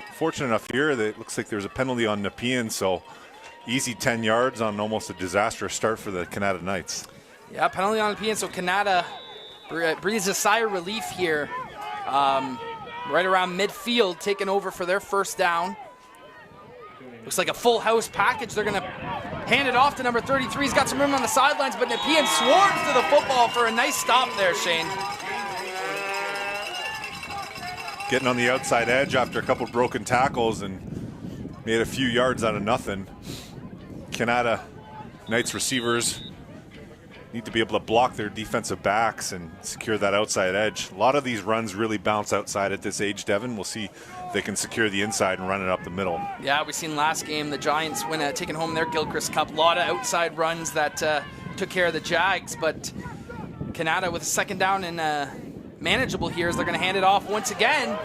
fortunate enough here that it looks like there's a penalty on Nepean, so easy 10 yards on almost a disastrous start for the Canada Knights. Yeah, penalty on Nepean, so Canada breathes a sigh of relief here. Right around midfield, taking over for their first down. Looks like a full house package. They're going to hand it off to number 33. He's got some room on the sidelines, but Nepean swarms to the football for a nice stop there, Shane. Getting on the outside edge after a couple broken tackles and made a few yards out of nothing. Canada Knights receivers need to be able to block their defensive backs and secure that outside edge. A lot of these runs really bounce outside at this age, Devin. We'll see if they can secure the inside and run it up the middle. Yeah, we've seen last game the Giants win taking home their Gilchrist Cup. A lot of outside runs that took care of the Jags, but Canada with a second down and manageable here as they're going to hand it off once again.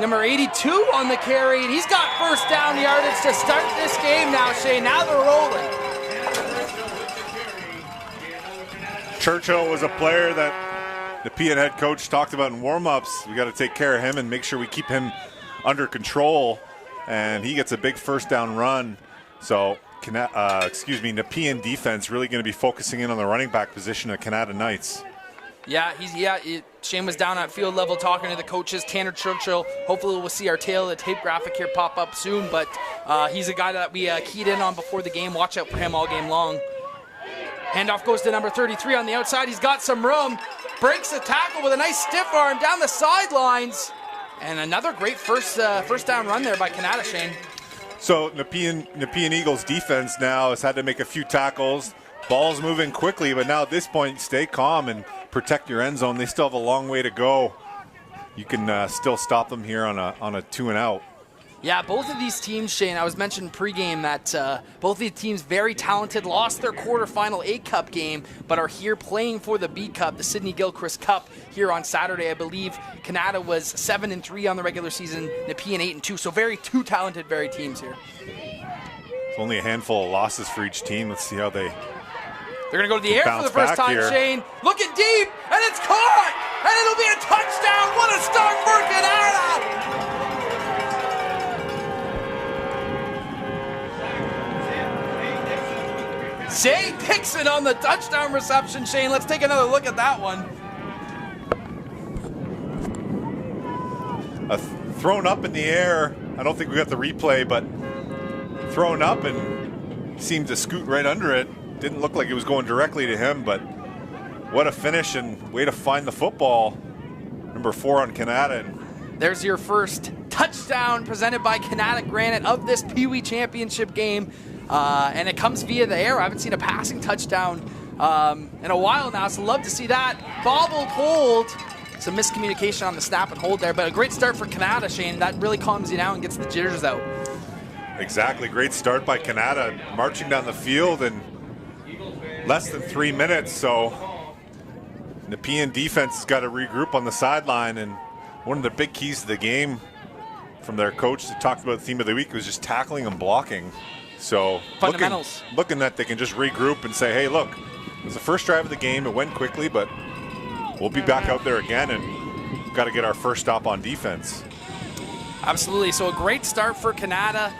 Number 82 on the carry, and he's got first down yardage to start this game now, Shane. Now they're rolling. Churchill was a player that the Nepean head coach talked about in warm-ups. We got to take care of him and make sure we keep him under control, and he gets a big first down run. So, Nepean defense really going to be focusing in on the running back position of Canada Knights. Yeah, Shane was down at field level talking to the coaches. Tanner Churchill, hopefully we'll see our tail of the tape graphic here pop up soon, but he's a guy that we keyed in on before the game. Watch out for him all game long. Handoff goes to number 33 on the outside. He's got some room. Breaks the tackle with a nice stiff arm down the sidelines. And another great first down run there by Canada, Shane. So Nepean Eagles defense now has had to make a few tackles. Ball's moving quickly, but now at this point, stay calm and protect your end zone. They still have a long way to go. You can still stop them here on a 2 and out. Yeah, both of these teams, Shane, I was mentioning pregame that both of these teams very talented, lost their quarterfinal A Cup game, but are here playing for the B Cup, the Sydney Gilchrist Cup here on Saturday. I believe Canada was 7-3 on the regular season, Nepean 8-2, so two talented teams here. It's only a handful of losses for each team. Let's see how they're going to go to the air for the first time, here. Shane. Looking deep, and it's caught! And it'll be a touchdown! What a start for Canada! Zay Dixon on the touchdown reception, Shane. Let's take another look at that one. Thrown up in the air. I don't think we got the replay, but thrown up and seemed to scoot right under it. Didn't look like it was going directly to him, but what a finish and way to find the football. Number 4 on Canada. There's your first touchdown presented by Canada Granite of this Pee Wee Championship game. And it comes via the air. I haven't seen a passing touchdown in a while now, so love to see that. Bobbled hold. Some miscommunication on the snap and hold there, but a great start for Canada, Shane. That really calms you down and gets the jitters out. Exactly. Great start by Canada, marching down the field in less than 3 minutes. So Nepean defense has got to regroup on the sideline, and one of the big keys to the game from their coach that talked about the theme of the week was just tackling and blocking. So fundamentals. Looking that they can just regroup and say, hey, look, it was the first drive of the game. It went quickly, but we'll be back out there again, and we've got to get our first stop on defense. Absolutely. So a great start for Canada.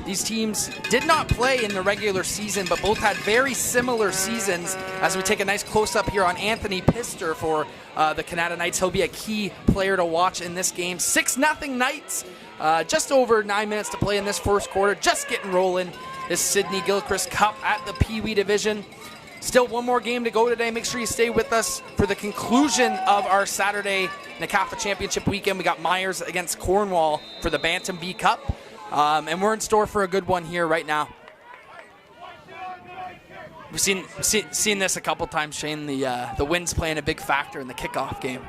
These teams did not play in the regular season, but both had very similar seasons. As we take a nice close-up here on Anthony Pister for the Canada Knights. He'll be a key player to watch in this game. 6-0 Knights. Just over 9 minutes to play in this first quarter. Just getting rolling. This Sydney Gilchrist Cup at the Pee Wee Division. Still one more game to go today. Make sure you stay with us for the conclusion of our Saturday Ncafa Championship weekend. We got Myers against Cornwall for the Bantam B Cup. And we're in store for a good one here right now. We've seen this a couple times, Shane. The wind's playing a big factor in the kickoff game.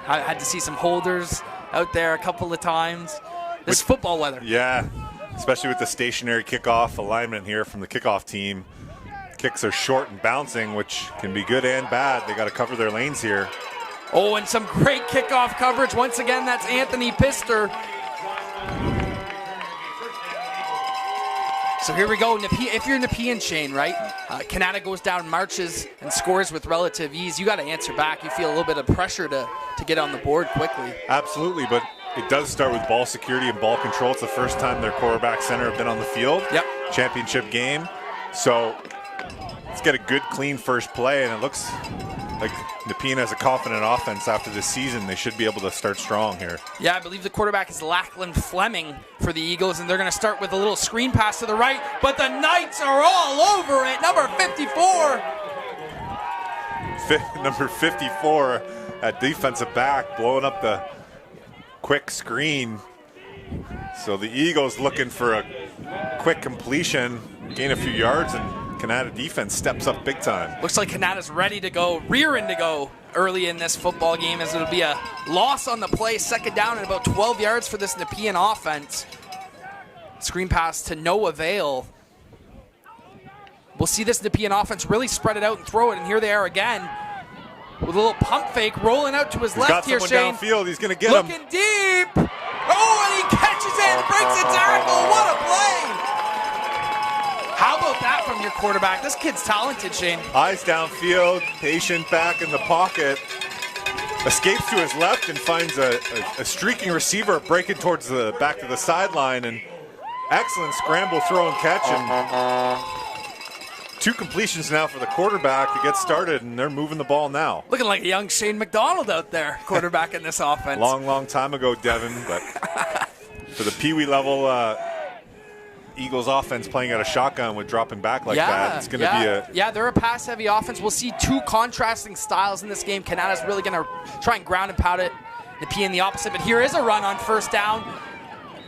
I had to see some holders out there a couple of times. This football weather. Yeah, especially with the stationary kickoff alignment here from the kickoff team. Kicks are short and bouncing, which can be good and bad. They got to cover their lanes here. Oh, and some great kickoff coverage. Once again, that's Anthony Pister. So here we go. If you're Nepean, Shane, right? Canada goes down, marches, and scores with relative ease. You got to answer back. You feel a little bit of pressure to get on the board quickly. Absolutely, but it does start with ball security and ball control. It's the first time their quarterback center have been on the field. Yep. Championship game. So let's get a good, clean first play, and it looks like Nepean has a confident offense after this season. They should be able to start strong here. Yeah, I believe the quarterback is Lachlan Fleming for the Eagles, and they're going to start with a little screen pass to the right, but the Knights are all over it. Number 54. Number 54 at defensive back, blowing up the quick screen. So the Eagles looking for a quick completion, gain a few yards, and Canada defense steps up big time. Looks like Canada's ready to go, rearing to go early in this football game, as it'll be a loss on the play, second down and about 12 yards for this Nepean offense. Screen pass to no avail. We'll see this Nepean offense really spread it out and throw it, and here they are again with a little pump fake rolling out to his left here, Shane. Got someone downfield. He's going to get him. Looking deep. Oh, and he catches it and breaks a tackle. What a play. How about that from your quarterback? This kid's talented, Shane. Eyes downfield, patient back in the pocket. Escapes to his left and finds a streaking receiver breaking towards the back to the sideline. And excellent scramble, throw, and catch. And 2 completions now for the quarterback to get started, and they're moving the ball now. Looking like a young Shane McDonald out there, quarterback in this offense. Long time ago, Devin, but for the peewee level Eagles offense playing out a shotgun with dropping back like that, it's going to be a... Yeah, they're a pass-heavy offense. We'll see 2 contrasting styles in this game. Canada's really going to try and ground and pound it. Nepean the opposite, but here is a run on first down,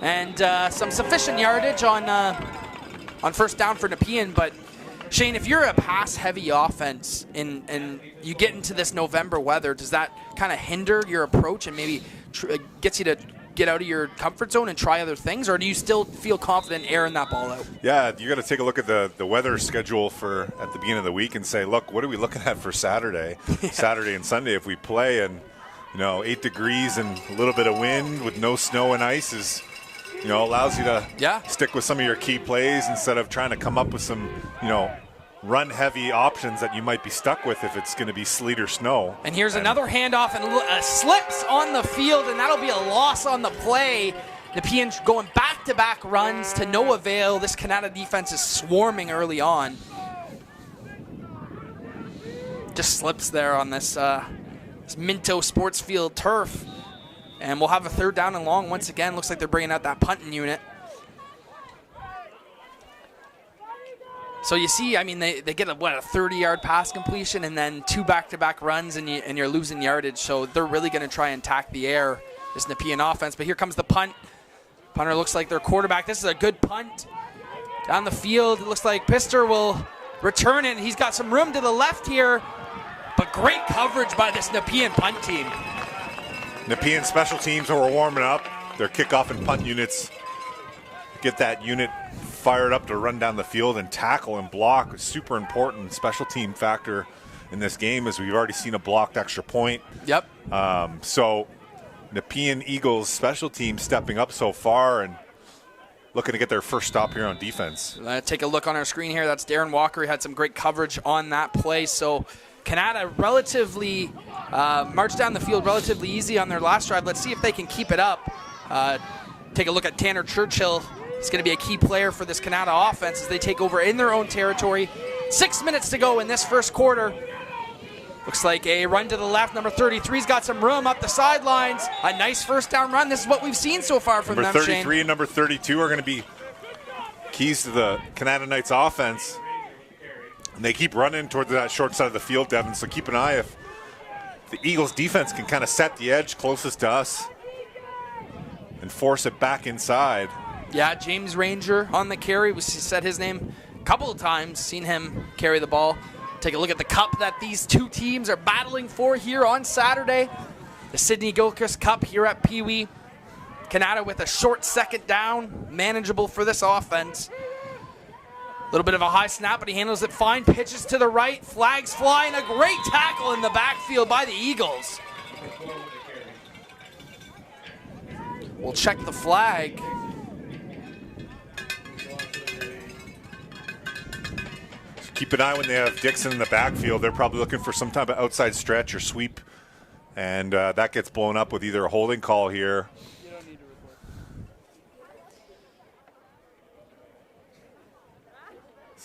and some sufficient yardage on first down for Nepean, but Shane, if you're a pass-heavy offense and you get into this November weather, does that kind of hinder your approach and maybe gets you to get out of your comfort zone and try other things, or do you still feel confident airing that ball out? Yeah, you got to take a look at the weather schedule for at the beginning of the week and say, look, what are we looking at for Saturday? Yeah. Saturday and Sunday if we play, and 8 degrees and a little bit of wind with no snow and ice is allows you to stick with some of your key plays instead of trying to come up with some, run-heavy options that you might be stuck with if it's going to be sleet or snow. And here's another handoff, and slips on the field, and that'll be a loss on the play. Nepean going back-to-back runs to no avail. This Canada defense is swarming early on. Just slips there on this Minto Sports Field turf. And we'll have a third down and long once again. Looks like they're bringing out that punting unit. So you see, I mean, they get a 30-yard pass completion and then 2 back-to-back runs, and you're losing yardage. So they're really going to try and attack the air, this Nepean offense. But here comes the punt. Punter looks like their quarterback. This is a good punt down the field. It looks like Pister will return it. He's got some room to the left here, but great coverage by this Nepean punt team. Nepean special teams are warming up. Their kickoff and punt units get that unit fired up to run down the field and tackle and block. A super important special team factor in this game, as we've already seen a blocked extra point. Yep. So Nepean Eagles special team stepping up so far and looking to get their first stop here on defense. Take a look on our screen here. That's Darren Walker. He had some great coverage on that play. So Canada relatively marched down the field relatively easy on their last drive. Let's see if they can keep it up. Take a look at Tanner Churchill. He's going to be a key player for this Canada offense as they take over in their own territory. 6 minutes to go in this first quarter. Looks like a run to the left. Number 33's got some room up the sidelines. A nice first down run. This is what we've seen so far from them, Shane. Number 33 and number 32 are going to be keys to the Canada Knights offense. And they keep running towards that short side of the field, Devin, so keep an eye if the Eagles defense can kind of set the edge closest to us and force it back inside. Yeah, James Ranger on the carry. We said his name a couple of times, seen him carry the ball. Take a look at the cup that these two teams are battling for here on Saturday. The Sidney Gilchrist Cup here at Pee Wee. Canada with a short second down, manageable for this offense. A little bit of a high snap, but he handles it fine. Pitches to the right, flags flying. A great tackle in the backfield by the Eagles. We'll check the flag. Keep an eye when they have Dixon in the backfield. They're probably looking for some type of outside stretch or sweep, and that gets blown up with either a holding call here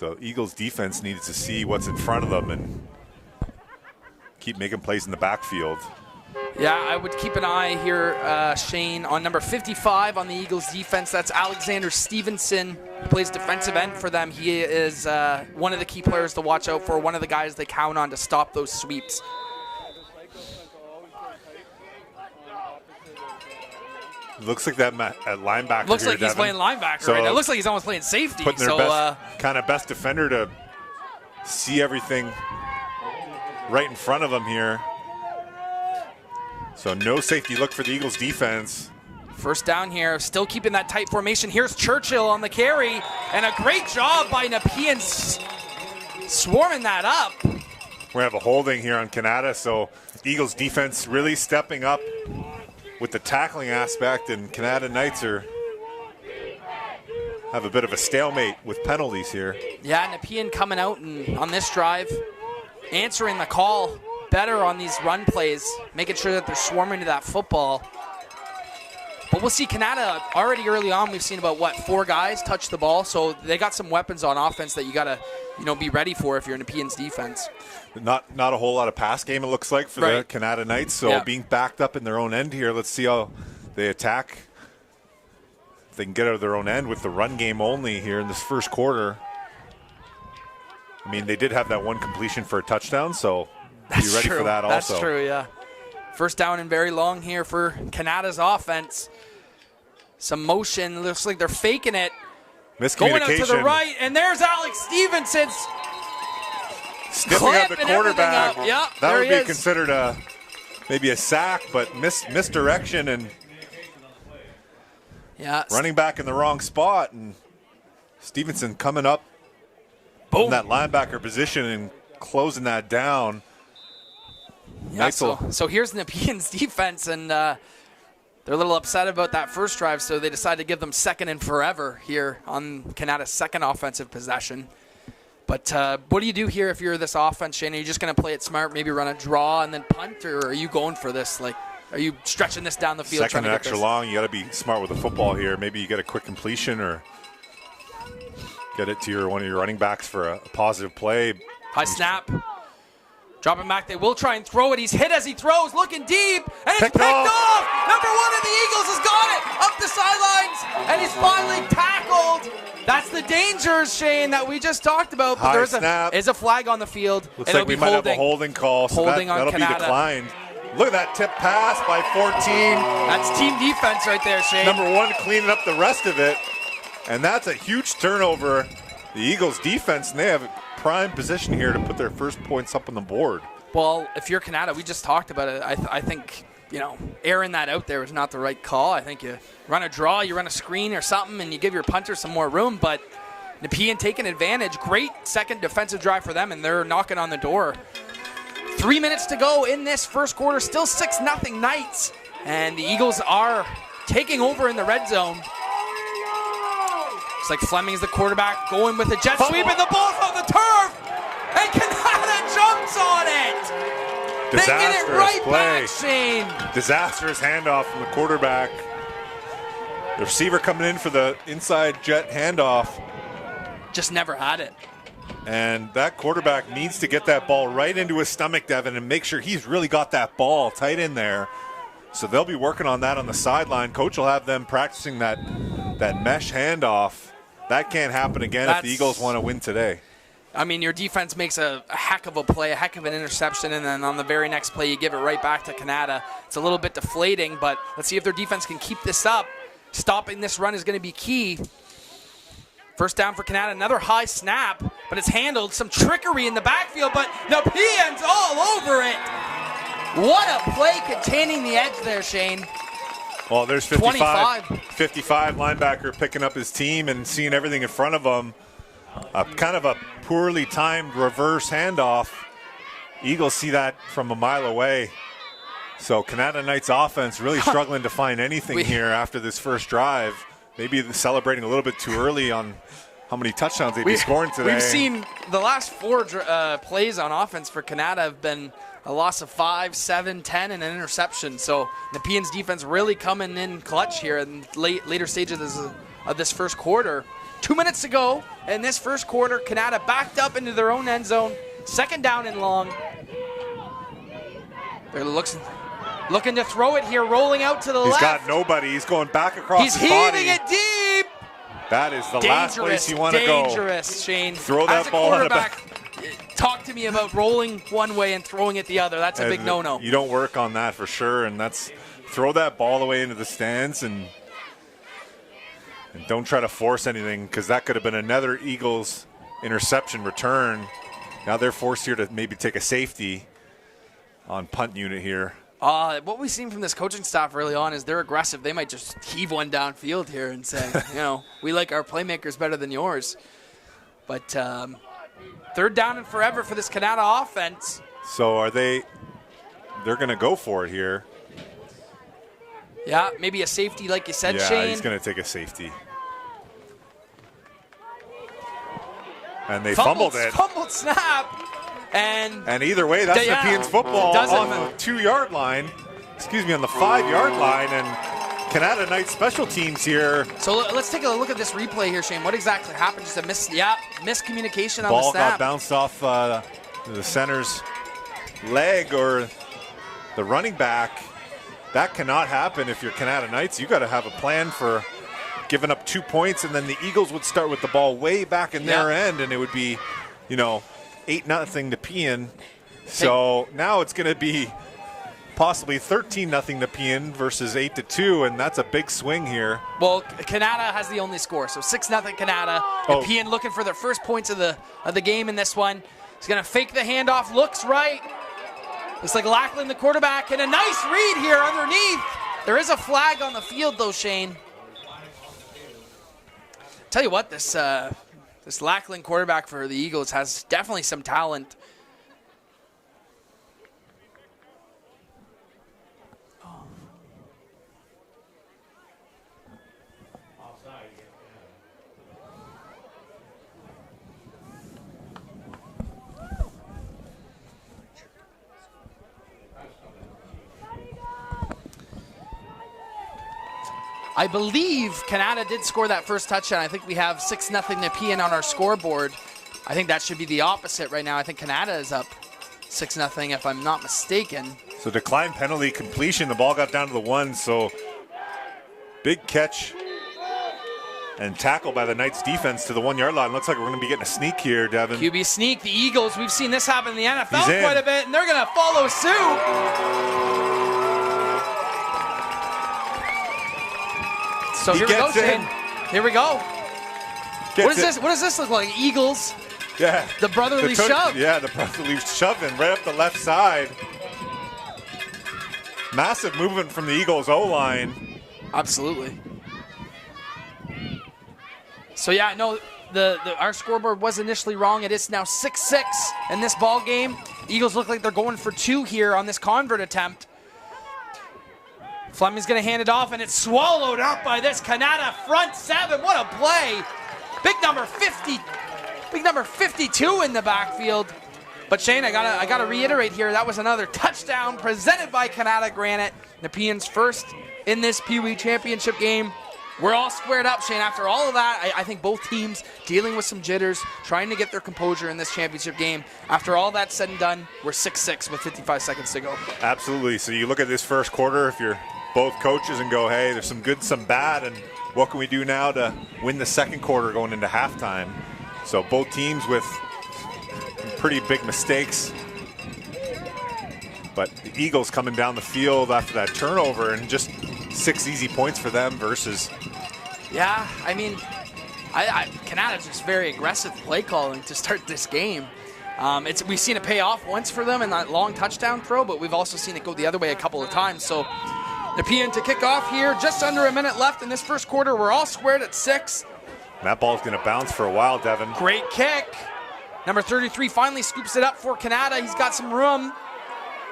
So Eagles defense needs to see what's in front of them and keep making plays in the backfield. Yeah, I would keep an eye here, Shane, on number 55 on the Eagles defense. That's Alexander Stevenson. He plays defensive end for them. He is one of the key players to watch out for, one of the guys they count on to stop those sweeps. Looks like that at linebacker. Looks here, like he's Devin. playing linebacker So right now. It looks like he's almost playing safety. Putting their best defender to see everything right in front of him here. So no safety look for the Eagles defense. First down here, still keeping that tight formation. Here's Churchill on the carry, and a great job by Nepean swarming that up. We have a holding here on Canada, so Eagles defense really stepping up with the tackling aspect, and Canada Knights have a bit of a stalemate with penalties here. Yeah, Nepean coming out and on this drive, answering the call better on these run plays, making sure that they're swarming to that football. But we'll see Canada already early on. We've seen about, 4 guys touch the ball, so they got some weapons on offense that you got to be ready for if you're Nepean's defense. Not a whole lot of pass game, it looks like, for the Canada Knights. So being backed up in their own end here, let's see how they attack. If they can get out of their own end with the run game only here in this first quarter. I mean, they did have that one completion for a touchdown, so be ready for that also. That's true, yeah. First down and very long here for Canada's offense. Some motion. Looks like they're faking it. Miscommunication. Going out to the right, and there's Alex Stevenson. Stiffing up the quarterback. Yep, that would be considered maybe a sack, but misdirection and running back in the wrong spot. And Stevenson coming up in that linebacker position and closing that down. Yeah, so here's Nepean's defense, and they're a little upset about that first drive, so they decided to give them second and forever here on Canada's second offensive possession. But what do you do here if you're this offense, Shane? Are you just going to play it smart, maybe run a draw and then punt, or are you going for this? Like, are you stretching this down the field? Second and extra long, you got to be smart with the football here. Maybe you get a quick completion or get it to one of your running backs for a positive play. High snap. Dropping back, they will try and throw it. He's hit as he throws, looking deep, and it's picked off. Number 1 of the Eagles has got it up the sidelines, and he's finally tackled. That's the dangers, Shane, that we just talked about. But there's a flag on the field. Looks like we might have a holding call, so that'll be declined. Look at that tip pass by 14. That's team defense right there, Shane. Number 1 cleaning up the rest of it, and that's a huge turnover. The Eagles defense, and they have prime position here to put their first points up on the board. Well, if you're Canada, we just talked about it. I think, airing that out there is not the right call. I think you run a draw, you run a screen or something, and you give your punter some more room. But Nepean taking advantage. Great second defensive drive for them, and they're knocking on the door. 3 minutes to go in this first quarter. Still 6-0 Knights. And the Eagles are taking over in the red zone. Looks like Fleming's the quarterback going with a jet sweep, and the ball's on the turf, and Canada jumps on it. They get it right back, Shane. Disastrous handoff from the quarterback. The receiver coming in for the inside jet handoff. Just never had it. And that quarterback needs to get that ball right into his stomach, Devin, and make sure he's really got that ball tight in there. So they'll be working on that on the sideline. Coach will have them practicing that mesh handoff. That can't happen again if the Eagles want to win today. I mean, your defense makes a heck of a play, a heck of an interception, and then on the very next play, you give it right back to Canada. It's a little bit deflating, but let's see if their defense can keep this up. Stopping this run is going to be key. First down for Canada, another high snap, but it's handled. Some trickery in the backfield, but Nepean's all over it. What a play containing the edge there, Shane. Well, there's 55 linebacker picking up his team and seeing everything in front of him. Kind of a poorly timed reverse handoff. Eagles see that from a mile away. So Canada Knights offense really struggling to find anything here after this first drive. Maybe celebrating a little bit too early on how many touchdowns they'd be scoring today. We've seen the last 4 plays on offense for Canada have been a loss of 5, 7, 10, and an interception. So Nepean's defense really coming in clutch here in later stages of this first quarter. 2 minutes to go in this first quarter. Canada backed up into their own end zone. Second down and long. They're looking to throw it here, rolling out to the left. He's got nobody. He's going back across He's his body. heaving it deep. That is the last place you want to go. Dangerous, Shane. Throw that As a ball in the quarterback, talk to me about rolling one way and throwing it the other. That's a big no-no. You don't work on that for sure, and throw that ball away into the stands and don't try to force anything, because that could have been another Eagles interception return. Now they're forced here to maybe take a safety on punt unit here. What we've seen from this coaching staff early on is they're aggressive. They might just heave one downfield here and say, we like our playmakers better than yours. But third down and forever for this Canada offense. So they're going to go for it here. Yeah, maybe a safety like you said, yeah, Shane. He's going to take a safety. And they fumbled it. Fumbled snap. And either way, that's Nepean's football on the 2-yard line. On the 5-yard line. And Canada Knights special teams here. So let's take a look at this replay here, Shane. What exactly happened? Just a miscommunication on the ball snap. Got bounced off the center's leg or the running back. That cannot happen if you're Canada Knights. You got to have a plan for giving up 2 points, and then the Eagles would start with the ball way back in their end, and it would be, 8-0 Nepean. So now it's going to be possibly 13-0 Nepean versus 8-2, and that's a big swing here. Well, Canada has the only score, so 6-0 Canada. Nepean looking for their first points of the game in this one. He's going to fake the handoff, looks right. Looks like Lackland, the quarterback, and a nice read here underneath. There is a flag on the field, though, Shane. Tell you what, this Lackland quarterback for the Eagles has definitely some talent. I believe Canada did score that first touchdown. I think we have 6-0 Nepean on our scoreboard. I think that should be the opposite right now. I think Canada is up 6-0 if I'm not mistaken. So decline penalty completion. The ball got down to the 1, so big catch and tackle by the Knights defense to the 1-yard line. Looks like we're going to be getting a sneak here, Devin. QB sneak. The Eagles, we've seen this happen in the NFL quite a bit, and they're going to follow suit. So here we go, Shane. Here we go. What does this look like? Eagles. Yeah. The brotherly shove. Yeah, the brotherly shoving right up the left side. Massive movement from the Eagles O-line. Absolutely. So yeah, no, our scoreboard was initially wrong. It is now 6-6 in this ball game. The Eagles look like they're going for 2 here on this convert attempt. Fleming's going to hand it off, and it's swallowed up by this Canada front 7. What a play. Big number 50, big number 52 in the backfield. But Shane, I gotta reiterate here, that was another touchdown presented by Canada Granite. Nepean's first in this Pee Wee Championship game. We're all squared up, Shane. After all of that, I think both teams dealing with some jitters, trying to get their composure in this championship game. After all that's said and done, we're 6-6 with 55 seconds to go. Absolutely. So you look at this first quarter, if you're both coaches, and go, hey, there's some good, some bad, and what can we do now to win the second quarter going into halftime? So both teams with pretty big mistakes. But the Eagles coming down the field after that turnover, and just 6 easy points for them versus. Yeah, I mean, Canada's just very aggressive play calling to start this game. We've seen it pay off once for them in that long touchdown throw, but we've also seen it go the other way a couple of times. So Nepean to kick off here, just under a minute left in this first quarter. We're all squared at 6. That ball's going to bounce for a while, Devin. Great kick. Number 33 finally scoops it up for Canada. He's got some room.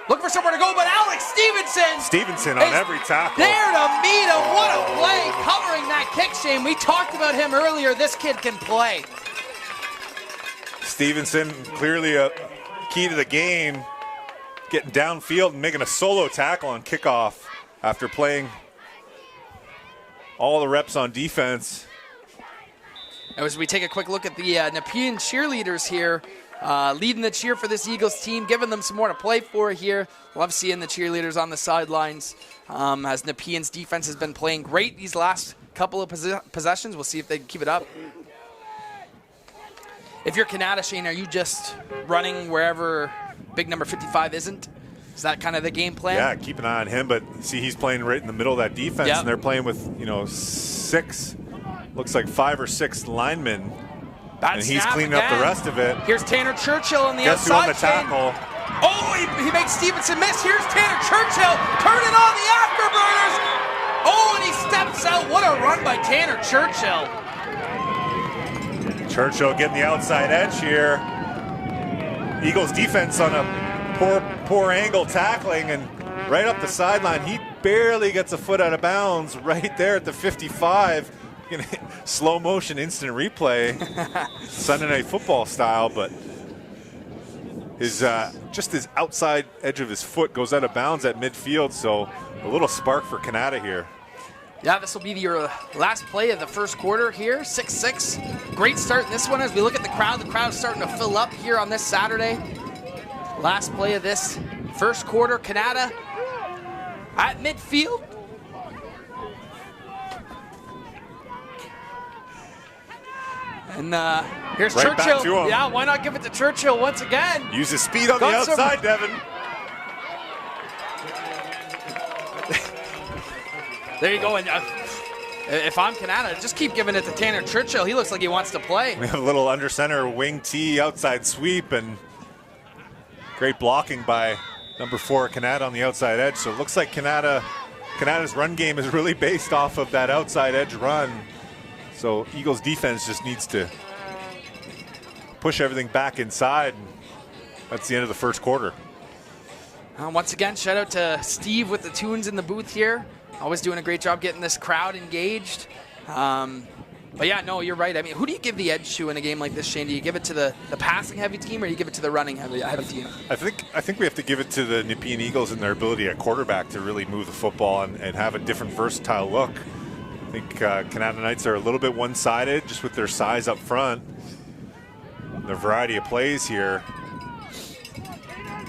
Looking for somewhere to go, but Alex Stevenson on every tackle. There to meet him. What a play covering that kick, Shane. We talked about him earlier. This kid can play. Stevenson, clearly a key to the game, getting downfield and making a solo tackle on kickoff after playing all the reps on defense. As we take a quick look at the Nepean cheerleaders here, leading the cheer for this Eagles team, giving them some more to play for here. Love seeing the cheerleaders on the sidelines as Nepean's defense has been playing great these last couple of possessions. We'll see if they can keep it up. If you're Canada, Shane, are you just running wherever big number 55 isn't? Is that kind of the game plan? Yeah, keep an eye on him. But see, he's playing right in the middle of that defense, Yep. and they're playing with, 6, looks like 5 or 6 linemen. Bad and he's snap cleaning up the again. rest of it. Here's Tanner Churchill on the Guess who outside. on the tackle? Shane. Oh, he makes Stevenson miss. Here's Tanner Churchill turning on the afterburners. Oh, and he steps out. What a run by Tanner Churchill. Churchill getting the outside edge here. Eagles defense on a poor angle tackling, and right up the sideline. He barely gets a foot out of bounds right there at the 55. Slow motion instant replay, Sunday Night Football style, but his just his outside edge of his foot goes out of bounds at midfield, so a little spark for Canada here. Yeah, this will be your last play of the first quarter here, 6-6. Great start in this one as we look at the crowd. The crowd's starting to fill up here on this Saturday. Last play of this first quarter, Canada at midfield. And here's Right back Churchill. to him. Yeah, why not give it to Churchill once again? Use his speed on the Got some- outside, Devin. There you go. And if I'm Canada, just keep giving it to Tanner Churchill. He looks like he wants to play. We have a little under center wing T outside sweep, and great blocking by number 4 Canada on the outside edge. So it looks like Canada's run game is really based off of that outside edge run. So Eagles defense just needs to push everything back inside. That's the end of the first quarter. Once again, shout out to Steve with the tunes in the booth here. Always doing a great job getting this crowd engaged. But yeah, no, you're right. I mean, who do you give the edge to in a game like this, Shane? Do you give it to the passing heavy team, or do you give it to the running heavy team? I think we have to give it to the Nepean Eagles and their ability at quarterback to really move the football and have a different versatile look. I think Canada Knights are a little bit one-sided just with their size up front. Their variety of plays here.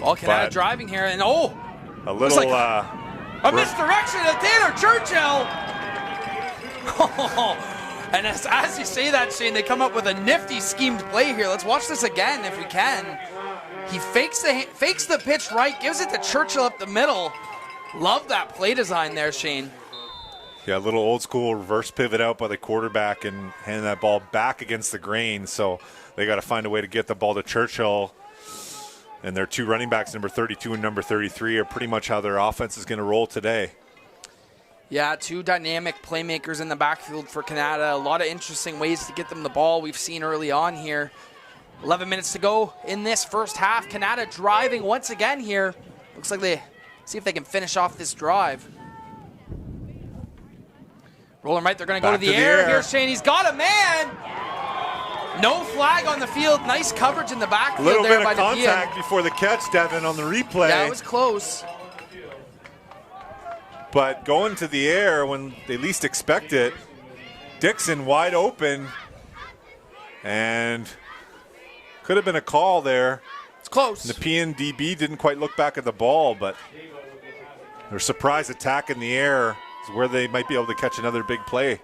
Well, Canada driving here, and a little a misdirection of Tanner Churchill. And as you say that, Shane, they come up with a nifty schemed play here. Let's watch this again if we can. He fakes the pitch right, gives it to Churchill up the middle. Love that play design there, Shane. Yeah, a little old school reverse pivot out by the quarterback and handing that ball back against the grain. So they got to find a way to get the ball to Churchill. And their 2 running backs, number 32 and number 33, are pretty much how their offense is going to roll today. Yeah, 2 dynamic playmakers in the backfield for Canada. A lot of interesting ways to get them the ball we've seen early on here. 11 minutes to go in this first half. Canada driving once again here. Looks like they see if they can finish off this drive. Rolling right, they're going to go to the air. Here's Shane, he's got a man. No flag on the field. Nice coverage in the backfield there by Nepean. A little bit of contact before the catch, Devin, on the replay. Yeah, it was close. But going to the air when they least expect it, Dixon wide open, and could have been a call there. It's close. Nepean DB didn't quite look back at the ball, but their surprise attack in the air is where they might be able to catch another big play.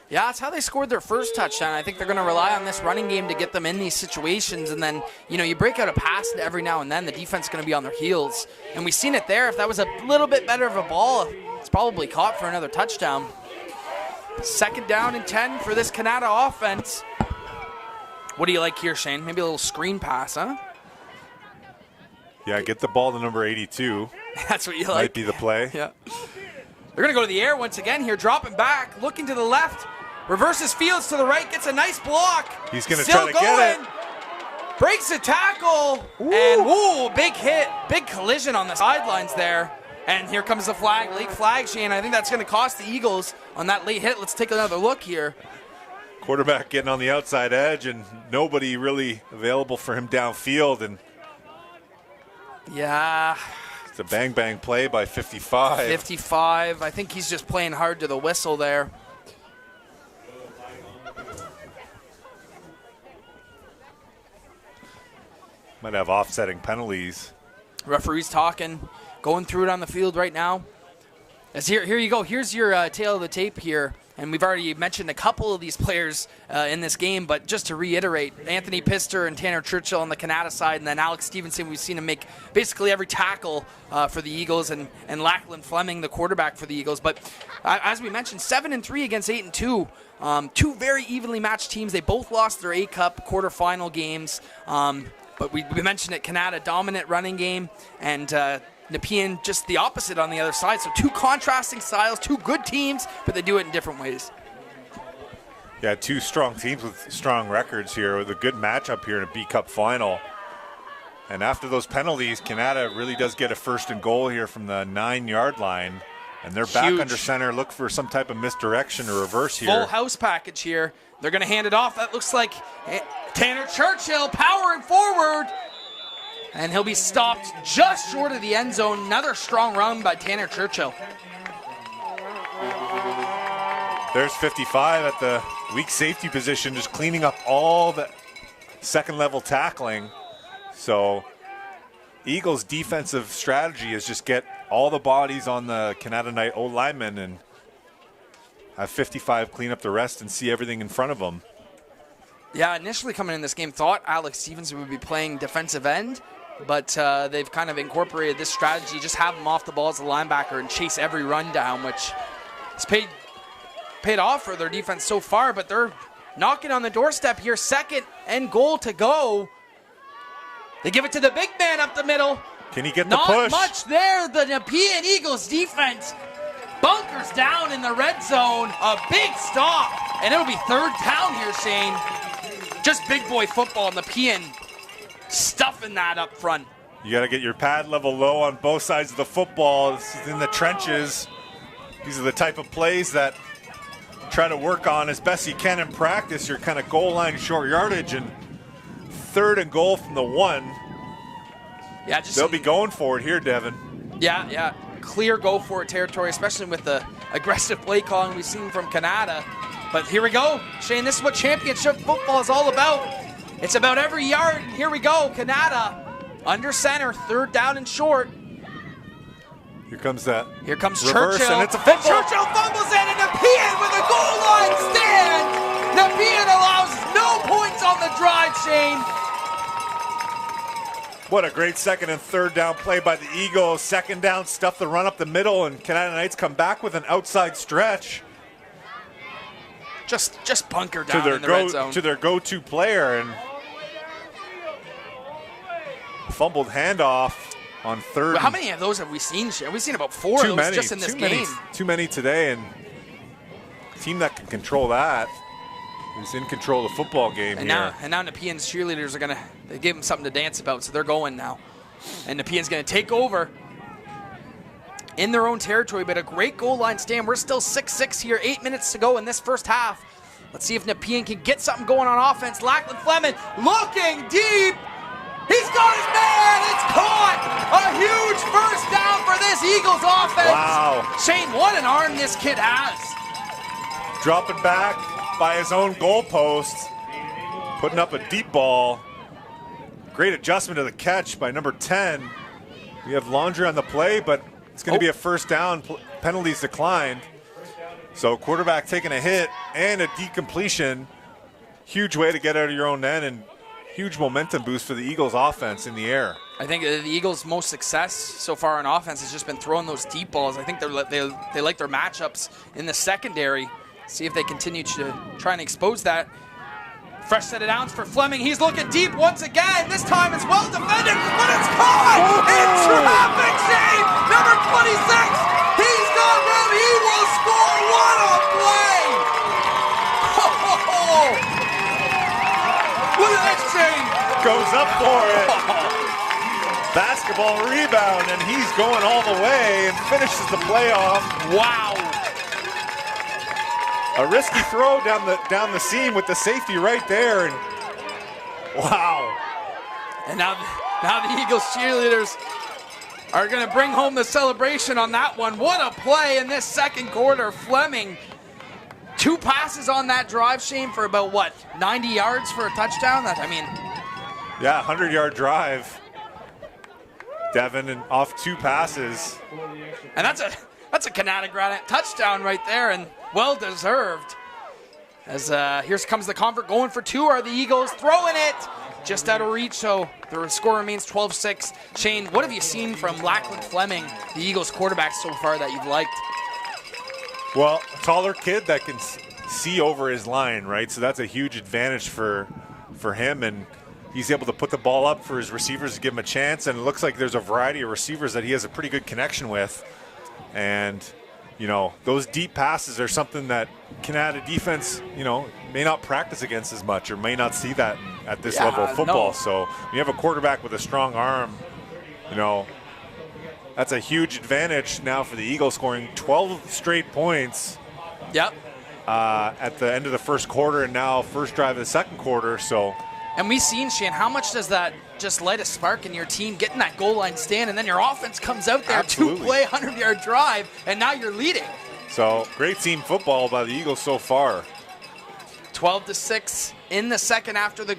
Yeah, that's how they scored their first touchdown. I think they're going to rely on this running game to get them in these situations. And then, you break out a pass every now and then, the defense is going to be on their heels. And we've seen it there. If that was a little bit better of a ball, it's probably caught for another touchdown. 2nd down and 10 for this Canada offense. What do you like here, Shane? Maybe a little screen pass, huh? Yeah, get the ball to number 82. That's what you like. Might be the play. Yeah. They're going to go to the air once again here, dropping back, looking to the left, reverses fields to the right, gets a nice block. He's going to try to get it. Breaks a tackle, and big hit, big collision on the sidelines there. And here comes the flag, late flag, Shane. I think that's going to cost the Eagles on that late hit. Let's take another look here. Quarterback getting on the outside edge, and nobody really available for him downfield. And yeah. It's a bang-bang play by 55. 55. I think he's just playing hard to the whistle there. Might have offsetting penalties. Referee's talking, going through it on the field right now. As here you go. Here's your tail of the tape here. And we've already mentioned a couple of these players in this game, but just to reiterate, Anthony Pister and Tanner Churchill on the Canada side, and then Alex Stevenson, we've seen him make basically every tackle for the Eagles, and Lachlan Fleming, the quarterback for the Eagles. But as we mentioned, 7-3 against 8-2. Two very evenly matched teams. They both lost their A-Cup quarterfinal games. But we mentioned it, Canada dominant running game, and Nepean just the opposite on the other side. So two contrasting styles, two good teams, but they do it in different ways. Yeah, two strong teams with strong records here, with a good matchup here in a B-Cup final. And after those penalties, Canada really does get a 1st and goal here from the 9-yard line. And they're back under center, look for some type of misdirection or reverse here. Full house package here. They're going to hand it off. That looks like Tanner Churchill powering forward. And he'll be stopped just short of the end zone. Another strong run by Tanner Churchill. There's 55 at the weak safety position, just cleaning up all the second-level tackling. So Eagles' defensive strategy is just get all the bodies on the Canada Knight O-linemen and have 55 clean up the rest and see everything in front of them. Yeah, initially coming in this game, thought Alex Stevenson would be playing defensive end, but they've kind of incorporated this strategy, just have him off the ball as a linebacker and chase every run down, which has paid off for their defense so far, but they're knocking on the doorstep here. 2nd and goal to go. They give it to the big man up the middle. Can he get the push? Not much there. The Nepean Eagles defense bunkers down in the red zone. A big stop, and it'll be 3rd down here, Shane. Just big boy football. Nepean stuffing that up front. You got to get your pad level low on both sides of the football. This is in the trenches. These are the type of plays that try to work on as best you can in practice. Your kind of goal line short yardage, and 3rd and goal from the 1. Yeah, just they'll be going for it here, Devin. Yeah. Clear go for it territory, especially with the aggressive play calling we've seen from Canada. But here we go. Shane, this is what championship football is all about. It's about every yard. And here we go. Canada under center, 3rd down and short. Here comes that. Here comes reverse, Churchill. And it's a fumble. Churchill fumbles in, and Nepean with a goal line stand. Nepean allows no points on the drive, Shane. What a great 2nd and 3rd down play by the Eagles. 2nd down, stuff the run up the middle, and Canada Knights come back with an outside stretch. Just bunker down in the red zone. To their go-to player, and fumbled handoff on 3rd. Well, how many of those have we seen, Shane? We've seen about 4 of those just in this game. Too many today, and a team that can control that is in control of the football game here. Now Nepean's cheerleaders are they gave him something to dance about, so they're going now. And Nepean's going to take over in their own territory, but a great goal line stand. We're still 6-6 here, 8 minutes to go in this first half. Let's see if Nepean can get something going on offense. Lachlan Fleming looking deep. He's got his man. It's caught. A huge first down for this Eagles offense. Wow. Shane, what an arm this kid has. Dropping back by his own goalpost, putting up a deep ball. Great adjustment to the catch by number 10. We have Laundry on the play, but it's going to be a 1st down. Penalties declined. So quarterback taking a hit and a decompletion. Huge way to get out of your own end, and huge momentum boost for the Eagles offense in the air. I think the Eagles' most success so far on offense has just been throwing those deep balls. I think they like their matchups in the secondary. See if they continue to try and expose that. Fresh set of downs for Fleming. He's looking deep once again. This time it's well defended, but it's caught in traffic, Shane. Number 26. He's got room. He will score. What a play. Oh, look at that, Shane. Goes up for it. Basketball rebound, and he's going all the way and finishes the play off. Wow. A risky throw down the seam with the safety right there, and wow. And now the Eagles cheerleaders are going to bring home the celebration on that one. What a play in this 2nd quarter. Fleming, 2 passes on that drive, Shane, for about, 90 yards for a touchdown? Yeah, 100-yard drive. Devin, and off 2 passes. And that's a Canada Granite touchdown right there, and well deserved. As here comes the convert, going for 2 are the Eagles, throwing it just out of reach, so the score remains 12-6. Shane, what have you seen from Lachlan Fleming, the Eagles quarterback so far, that you've liked? Well, a taller kid that can see over his line, right? So that's a huge advantage for him, and he's able to put the ball up for his receivers to give him a chance, and it looks like there's a variety of receivers that he has a pretty good connection with. And, you know, those deep passes are something that Canada defense, you know, may not practice against as much or may not see that at this level of football. No. So when you have a quarterback with a strong arm, you know, that's a huge advantage now for the Eagles, scoring 12 straight points. Yep. At the end of the first quarter, and now first drive of the second quarter. So, and we've seen, Shane, how much does that just light a spark in your team, getting that goal line stand, and then your offense comes out there, Absolutely. 2-play, 100-yard drive, and now you're leading. So great team football by the Eagles so far. 12-6 in the second after the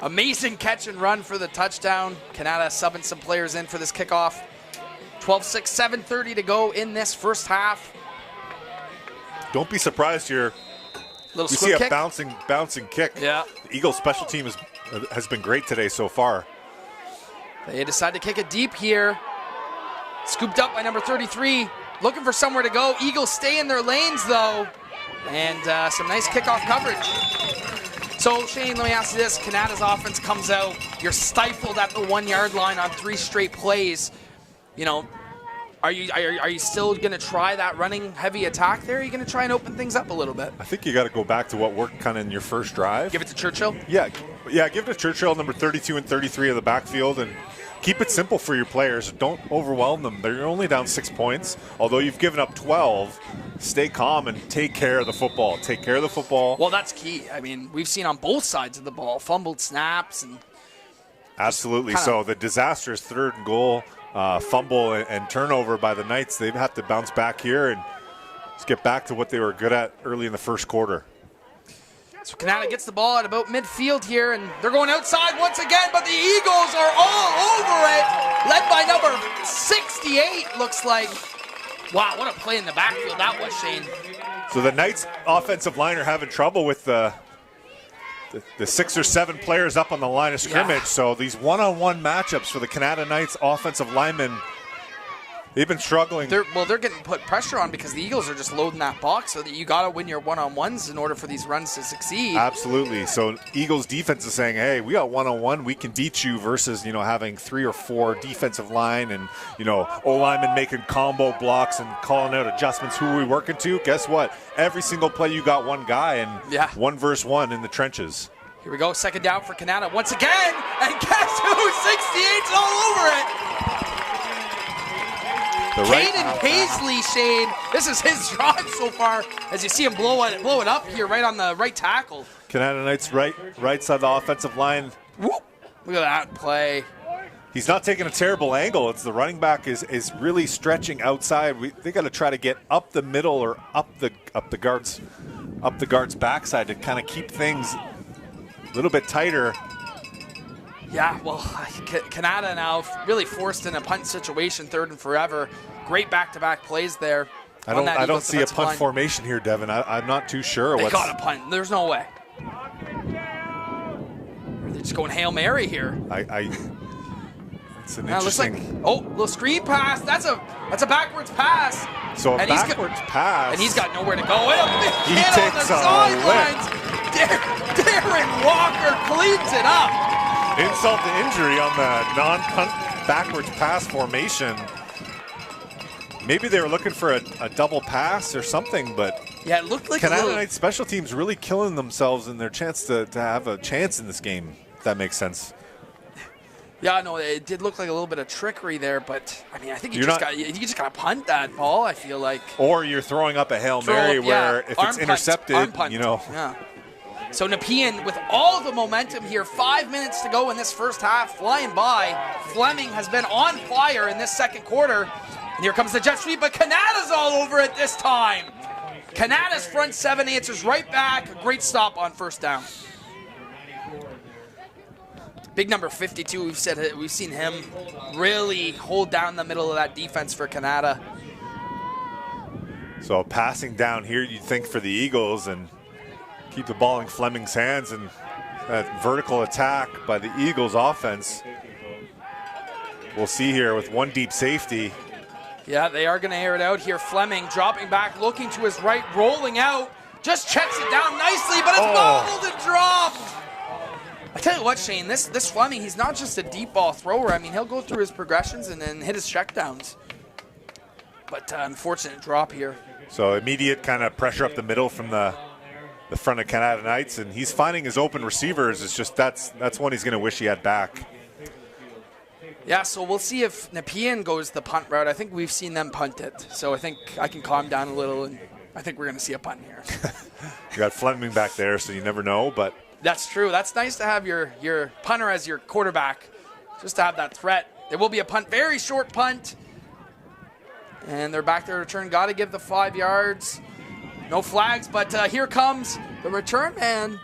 amazing catch and run for the touchdown. Canada subbing some players in for this kickoff. 12-6, 7:30 to go in this first half. Don't be surprised here. Little We squib see a kick. bouncing kick. Yeah. The Eagles special team has been great today so far. They decide to kick it deep here. Scooped up by number 33. Looking for somewhere to go. Eagles stay in their lanes, though. And some nice kickoff coverage. So, Shane, let me ask you this. Canada's offense comes out. You're stifled at the 1-yard line on 3 straight plays. You know, are you still going to try that running heavy attack there? Or are you going to try and open things up a little bit? I think you got to go back to what worked kind of in your first drive. Give it to Churchill? Yeah, give it to Churchill, number 32 and 33 of the backfield, and keep it simple for your players. Don't overwhelm them. They're only down 6 points. Although you've given up 12, stay calm and take care of the football. Take care of the football. Well, that's key. I mean, we've seen on both sides of the ball, fumbled snaps. And absolutely. So the disastrous 3rd and goal, fumble and turnover by the Knights, they have to bounce back here and just get back to what they were good at early in the first quarter. So Canada gets the ball at about midfield here, and they're going outside once again, but the Eagles are all over it, led by number 68, looks like. Wow, what a play in the backfield that was, Shane. So the Knights offensive line are having trouble with the 6 or 7 players up on the line of scrimmage. Yeah. So these one-on-one matchups for the Canada Knights offensive linemen, they've been struggling. They're getting put pressure on because the Eagles are just loading that box, so that you got to win your one-on-ones in order for these runs to succeed. Absolutely. So Eagles defense is saying, hey, we got one-on-one, we can beat you, versus, you know, having 3 or 4 defensive line and, you know, O-linemen making combo blocks and calling out adjustments. Who are we working to? Guess what? Every single play you got one guy, and 1 versus 1 in the trenches. Here we go, second down for Canada once again, and guess who? 68's all over it. Caden Paisley, Shane. This is his drive so far, as you see him blow it up here right on the right tackle. Canada Knights right side of the offensive line. Whoop. Look at that play. He's not taking a terrible angle. It's the running back is really stretching outside. They got to try to get up the middle or up the guard's backside to kind of keep things a little bit tighter. Yeah, well, Canada now really forced in a punt situation, 3rd and forever. Great back-to-back plays there. I don't see a punt formation here, Devin. I'm not too sure. They got a punt. There's no way. They're just going Hail Mary here. It's an interesting. Looks like, little screen pass. That's a backwards pass. So a backwards pass. And he's got nowhere to go. He takes a lick. Darren Walker cleans it up. Insult to injury on the non-punt backwards pass formation. Maybe they were looking for a double pass or something, but yeah, it looked like Canada Knights special teams really killing themselves in their chance to have a chance in this game, if that makes sense. Yeah, no, it did look like a little bit of trickery there, but I mean, I think you just got to punt that ball, I feel like. Or you're throwing up a Hail Mary where if it's intercepted, you know. Yeah. So Nepean with all the momentum here, 5 minutes to go in this first half, flying by. Fleming has been on fire in this second quarter. And here comes the jet sweep, but Canada's all over it this time. Canada's front 7 answers right back. A great stop on first down. Big number 52, we've seen him really hold down the middle of that defense for Canada. So passing down here, you'd think for the Eagles, and keep the ball in Fleming's hands, and that vertical attack by the Eagles offense. We'll see here with one deep safety. Yeah, they are going to air it out here. Fleming dropping back, looking to his right, rolling out. Just checks it down nicely, but it's bobbled and dropped. I tell you what, Shane, this Fleming, he's not just a deep ball thrower. I mean, he'll go through his progressions and then hit his checkdowns. But unfortunate drop here. So immediate kind of pressure up the middle from the front of Canada Knights, and he's finding his open receivers. It's just that's one he's going to wish he had back. Yeah, so we'll see if Nepean goes the punt route. I think we've seen them punt it. So I think I can calm down a little, and I think we're going to see a punt here. You got Fleming back there, so you never know, but that's true. That's nice to have your punter as your quarterback, just to have that threat. There will be a punt, very short punt. And they're back there to return. Got to give the 5 yards. No flags, but here comes the return man.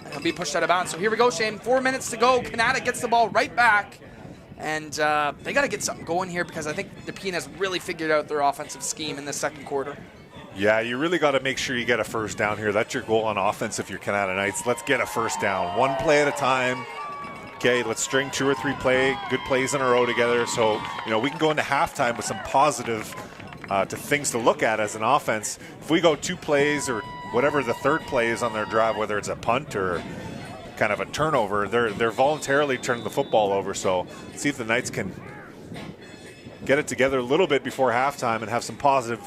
And he'll be pushed out of bounds. So here we go, Shane. 4 minutes to go. Canada gets the ball right back. And they got to get something going here because I think Nepean has really figured out their offensive scheme in the second quarter. Yeah, you really got to make sure you get a first down here. That's your goal on offense if you're Canada Knights. Let's get a first down. One play at a time. Okay, let's string 2 or 3 good plays in a row together. So, we can go into halftime with some positive things to look at as an offense. If we go 2 plays or whatever the third play is on their drive, whether it's a punt or kind of a turnover, they're voluntarily turning the football over. So see if the Knights can get it together a little bit before halftime and have some positive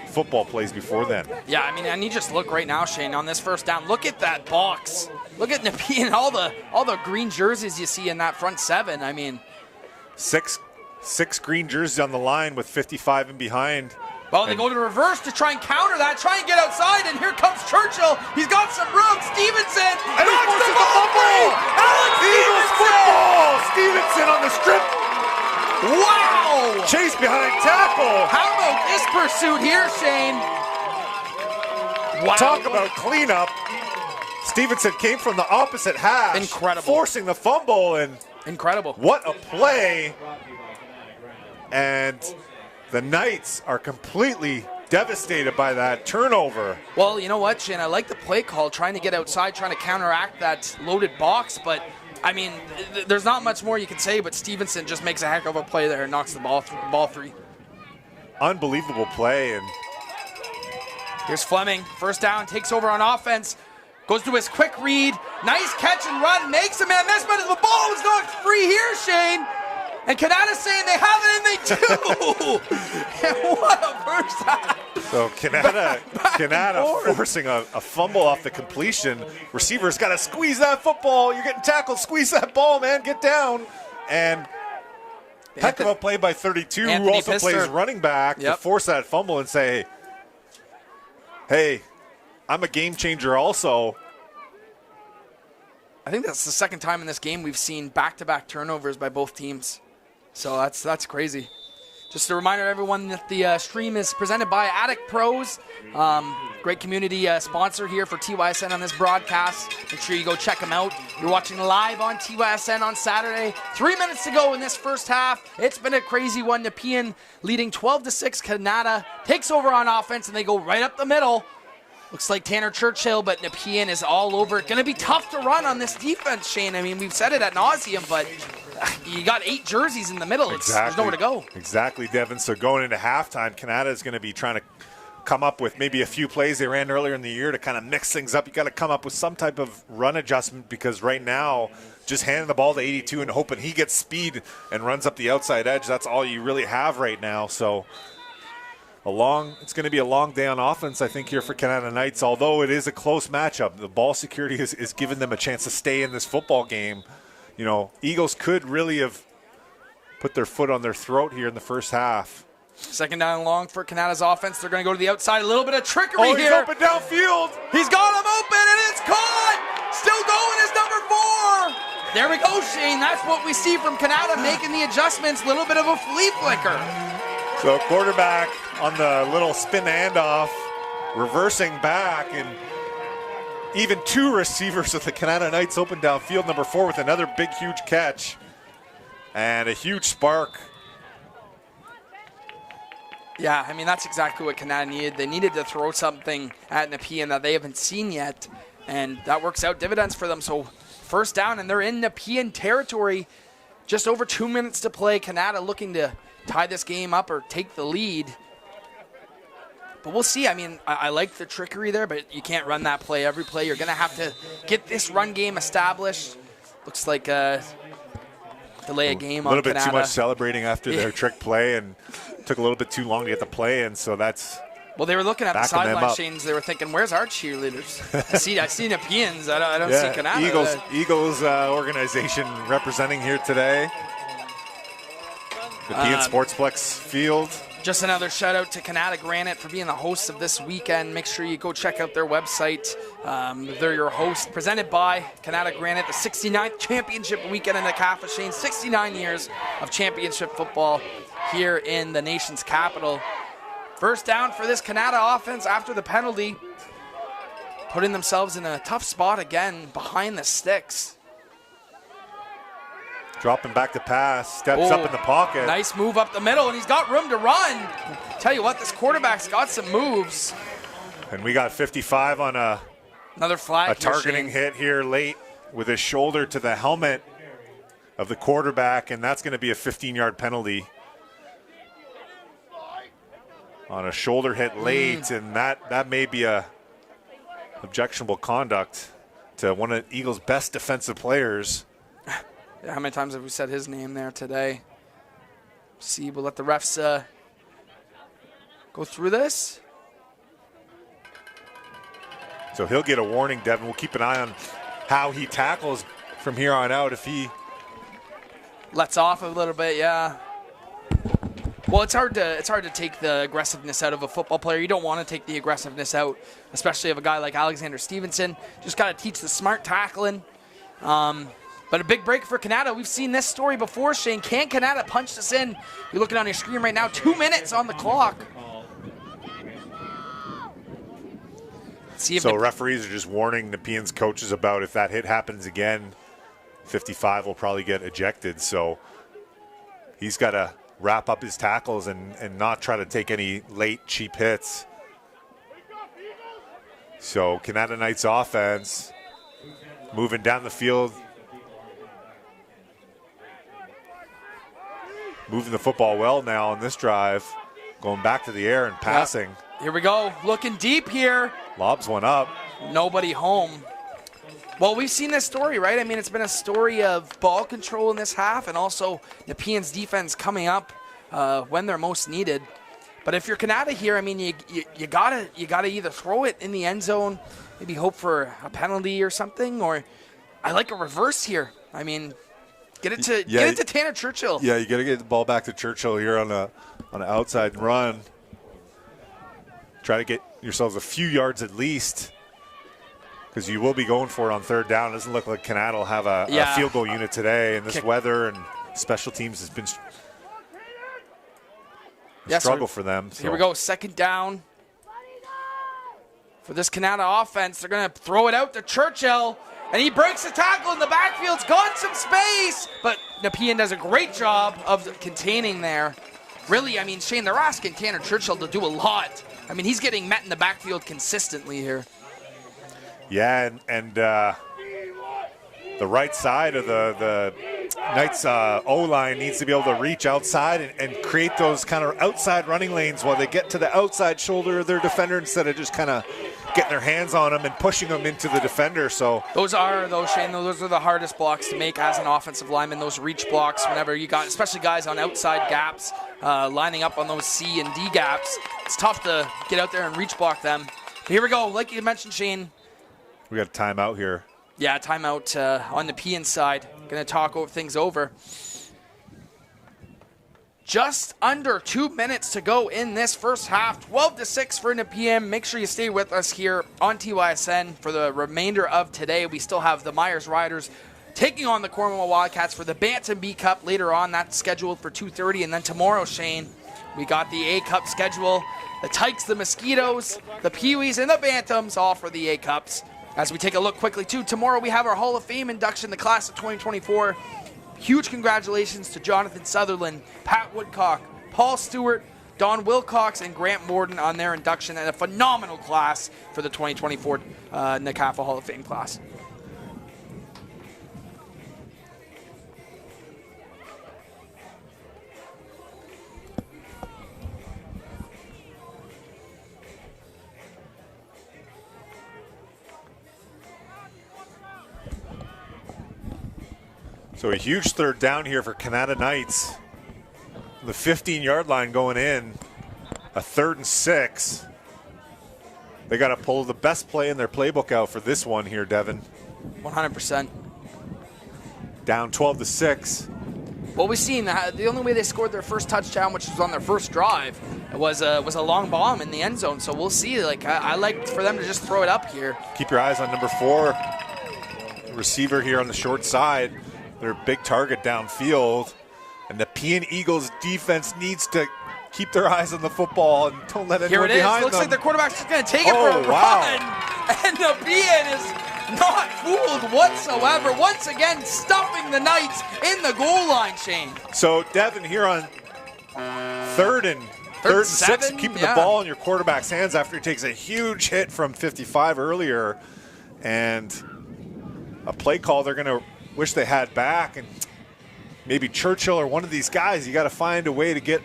football plays before then. Yeah, I mean, and you just look right now, Shane, on this first down. Look at that box. Look at Nepean, all the green jerseys you see in that front 7. I mean, six green jerseys on the line with 55 in behind. Well, they go to reverse to try and counter that, try and get outside, and here comes Churchill. He's got some room. Stevenson and he forces the fumble. Eagles football. Stevenson on the strip. Wow! Chase behind tackle. How about this pursuit here, Shane? Wow. Talk about cleanup. Stevenson came from the opposite hash. Incredible. Forcing the fumble, and incredible. What a play. And the Knights are completely devastated by that turnover. Well, you know what, Shane? I like the play call, trying to get outside, trying to counteract that loaded box, but I mean, there's not much more you can say, but Stevenson just makes a heck of a play there and knocks the ball free. Unbelievable play. And here's Fleming. First down, takes over on offense. Goes to his quick read. Nice catch and run. Makes a man miss, but the ball was knocked free here, Shane. And Canada's saying they have it and they do. And what a first half. So Canada forcing a fumble off the completion. Receiver's got to squeeze that football. You're getting tackled. Squeeze that ball, man. Get down. And heck of a play by 32, who also plays running back, to force that fumble and say, hey, I'm a game changer also. I think that's the second time in this game we've seen back-to-back turnovers by both teams. So that's crazy. Just a reminder to everyone that the stream is presented by Addict Pros. Great community sponsor here for TYSN on this broadcast. Make sure you go check them out. You're watching live on TYSN on Saturday. 3 minutes to go in this first half. It's been a crazy one. Nepean leading 12-6. Canada takes over on offense, and they go right up the middle. Looks like Tanner Churchill, but Nepean is all over it. Going to be tough to run on this defense, Shane. I mean, we've said it ad nauseum, but you got 8 jerseys in the middle. There's nowhere to go. Exactly, Devin. So going into halftime, Canada is going to be trying to come up with maybe a few plays they ran earlier in the year to kind of mix things up. You got to come up with some type of run adjustment, because right now, just handing the ball to 82 and hoping he gets speed and runs up the outside edge, that's all you really have right now. So it's going to be a long day on offense, I think, here for Canada Knights. Although it is a close matchup, the ball security is giving them a chance to stay in this football game. Eagles could really have put their foot on their throat here in the first half. Second down and long for Canada's offense. They're going to go to the outside. A little bit of trickery here. He's open downfield. He's got him open, and it's caught. Still going is number 4. There we go, Shane. That's what we see from Canada, making the adjustments. A little bit of a flea flicker. So quarterback on the little spin handoff, reversing back, and even two receivers of the Canada Knights open downfield. Number 4 with another big, huge catch. And a huge spark. Yeah, I mean, that's exactly what Canada needed. They needed to throw something at Nepean that they haven't seen yet, and that works out dividends for them. So first down, and they're in Nepean territory. Just over 2 minutes to play. Canada looking to tie this game up or take the lead. But we'll see. I mean, I like the trickery there, but you can't run that play every play. You're going to have to get this run game established. Looks like delay a game on Canada. A little bit too much celebrating after their trick play, and took a little bit too long to get the play in, so that's well, they were looking at the sideline, Shane's. They were thinking, where's our cheerleaders? I see Nepeans. I don't see Canada. Eagles organization representing here today. Nepean Sportsplex Field. Just another shout out to Canada Granite for being the hosts of this weekend. Make sure you go check out their website. They're your host. Presented by Canada Granite, the 69th championship weekend in Ncafa. Shane, 69 years of championship football here in the nation's capital. First down for this Canada offense after the penalty. Putting themselves in a tough spot again behind the sticks. Dropping back to pass, steps up in the pocket. Nice move up the middle, and he's got room to run. Tell you what, this quarterback's got some moves. And we got 55 on another flag. A targeting hit here late with his shoulder to the helmet of the quarterback, and that's going to be a 15-yard penalty on a shoulder hit late, and that may be a objectionable conduct to one of Eagles' best defensive players. How many times have we said his name there today? See, we'll let the refs go through this. So he'll get a warning, Devin. We'll keep an eye on how he tackles from here on out. If he lets off a little bit, yeah. Well, it's hard to take the aggressiveness out of a football player. You don't want to take the aggressiveness out, especially of a guy like Alexander Stevenson. Just got to teach the smart tackling. But a big break for Canada. We've seen this story before, Shane. Can Canada punch this in? You're looking on your screen right now. 2 minutes on the clock. So referees are just warning Nepean's coaches about if that hit happens again, 55 will probably get ejected. So he's got to wrap up his tackles and not try to take any late, cheap hits. So Canada Knights offense moving down the field. Moving the football well now on this drive. Going back to the air and passing. Yep. Here we go. Looking deep here. Lobs one up. Nobody home. Well, we've seen this story, right? I mean, it's been a story of ball control in this half and also Nepean's defense coming up when they're most needed. But if you're Canada here, I mean, you gotta either throw it in the end zone, maybe hope for a penalty or something, or I like a reverse here. I mean, get it to Tanner Churchill. Yeah, you got to get the ball back to Churchill here on an outside run. Try to get yourselves a few yards at least, because you will be going for it on third down. It doesn't look like Canada will have a field goal unit today, and this weather and special teams has been a struggle for them. So. Here we go, second down. For this Canada offense, they're going to throw it out to Churchill. And he breaks the tackle in the backfield's got some space. But Nepean does a great job of containing there. Really, I mean, Shane, they're asking Tanner Churchill to do a lot. I mean, he's getting met in the backfield consistently here. Yeah, and the right side of the Knights O-line needs to be able to reach outside and create those kind of outside running lanes while they get to the outside shoulder of their defender instead of just kind of getting their hands on them and pushing them into the defender. So those are the hardest blocks to make as an offensive lineman, those reach blocks whenever you got, especially guys on outside gaps, lining up on those C and D gaps. It's tough to get out there and reach block them. But here we go. Like you mentioned, Shane. We got a timeout here. Yeah, timeout on the Nepean side. Going to talk things over. Just under 2 minutes to go in this first half. 12-6 for Nepean. Make sure you stay with us here on TYSN for the remainder of today. We still have the Myers Riders taking on the Cornwall Wildcats for the Bantam B Cup later on. That's scheduled for 2:30. And then tomorrow, Shane, we got the A Cup schedule. The Tykes, the Mosquitoes, the Peewees, and the Bantams all for the A Cups. As we take a look quickly, too, tomorrow we have our Hall of Fame induction, the class of 2024. Huge congratulations to Jonathan Sutherland, Pat Woodcock, Paul Stewart, Don Wilcox, and Grant Morden on their induction, and a phenomenal class for the 2024 Ncafa Hall of Fame class. So a huge third down here for Canada Knights. The 15-yard line going in, a 3rd and 6. They got to pull the best play in their playbook out for this one here, Devin. 100%. Down 12-6. Well, we've seen the only way they scored their first touchdown, which was on their first drive, was a long bomb in the end zone. So we'll see. Like I like for them to just throw it up here. Keep your eyes on number 4, receiver here on the short side. Their big target downfield. And the Nepean Eagles defense needs to keep their eyes on the football and don't let anyone behind them. Here it is. Looks like the quarterback's just going to take it for a run. And Nepean is not fooled whatsoever. Once again, stuffing the Knights in the goal line, Shane. So, Devin, here on third and 6, keeping the ball in your quarterback's hands after he takes a huge hit from 55 earlier. And a play call they're going to wish they had back. And maybe Churchill or one of these guys, you got to find a way to get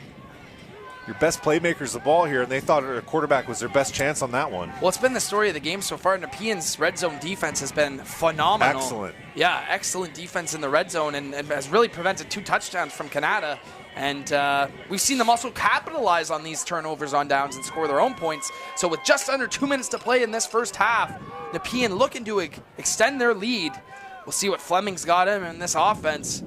your best playmakers the ball here, and they thought their quarterback was their best chance on that one. Well, it's been the story of the game so far. Nepean's red zone defense has been phenomenal. Excellent. Yeah, excellent defense in the red zone, and has really prevented 2 touchdowns from Canada. And we've seen them also capitalize on these turnovers on downs and score their own points. So with just under 2 minutes to play in this first half, Nepean looking to extend their lead. We'll see what Fleming's got him in this offense.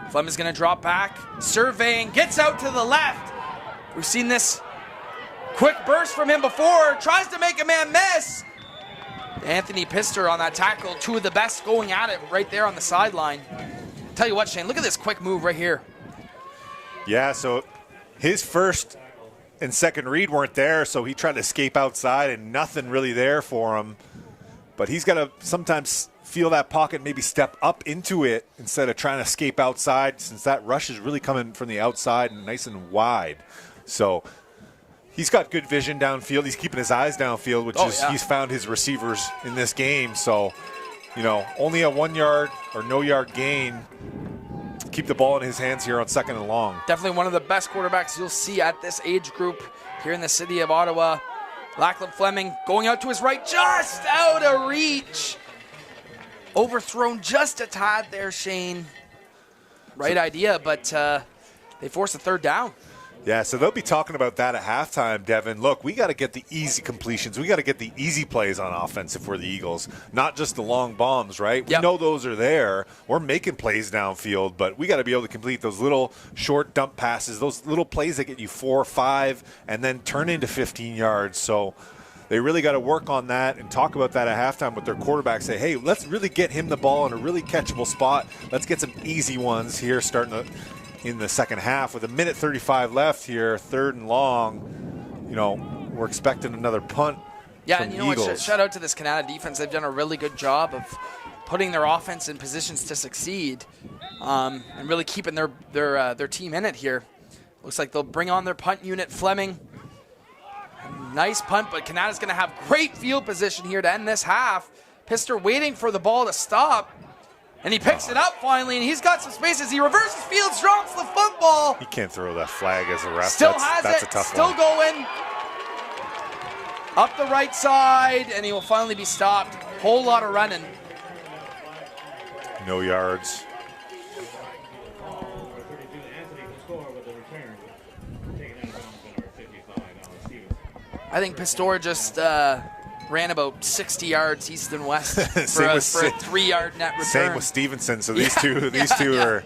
Fleming's going to drop back, surveying, gets out to the left. We've seen this quick burst from him before, tries to make a man miss. Anthony Pister on that tackle, 2 of the best going at it right there on the sideline. Tell you what, Shane, look at this quick move right here. Yeah, so his first and second read weren't there, so he tried to escape outside and nothing really there for him. But he's got to sometimes feel that pocket, maybe step up into it instead of trying to escape outside, since that rush is really coming from the outside and nice and wide. So he's got good vision downfield. He's keeping his eyes downfield, which he's found his receivers in this game. So, you know, only a 1 yard or no yard gain. Keep the ball in his hands here on 2nd and long. Definitely one of the best quarterbacks you'll see at this age group here in the city of Ottawa. Lachlan Fleming going out to his right, just out of reach. Overthrown just a tad there, Shane. Right idea, but they forced a 3rd down. Yeah, so they'll be talking about that at halftime, Devin. Look, we got to get the easy completions. We got to get the easy plays on offense if we're the Eagles, not just the long bombs, right? Yep. We know those are there. We're making plays downfield, but we got to be able to complete those little short dump passes, those little plays that get you 4 or 5 and then turn into 15 yards. So they really got to work on that and talk about that at halftime with their quarterback. Say, hey, let's really get him the ball in a really catchable spot. Let's get some easy ones here starting in the second half. With 1:35 left here, 3rd and long, you know, we're expecting another punt. Yeah, and you know what? Shout out to this Canada defense. They've done a really good job of putting their offense in positions to succeed, and really keeping their team in it here. Looks like they'll bring on their punt unit, Fleming. Nice punt, but Canada's going to have great field position here to end this half. Pister waiting for the ball to stop. And he picks it up finally, and he's got some spaces. He reverses fields, drops the football. He can't throw that flag as a ref. Still that's has a tough still one. Going. Up the right side, and he will finally be stopped. Whole lot of running. No yards. I think Pistor just ran about 60 yards east and west for a 3-yard net return. Same with Stevenson. So these two are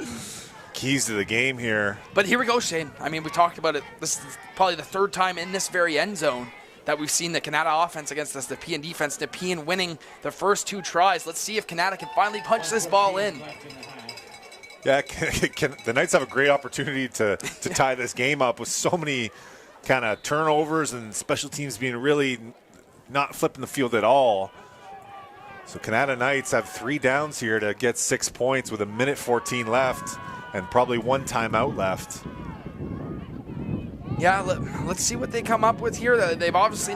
keys to the game here. But here we go, Shane. I mean, we talked about it. This is probably the 3rd time in this very end zone that we've seen the Canada offense against this Nepean defense. Nepean winning the first 2 tries. Let's see if Canada can finally punch this ball in. Yeah, the Knights have a great opportunity to tie this game up with so many kind of turnovers and special teams being really not flipping the field at all. So Canada Knights have 3 downs here to get 6 points with 1:14 left and probably 1 timeout left. Yeah, let's see what they come up with here. They've obviously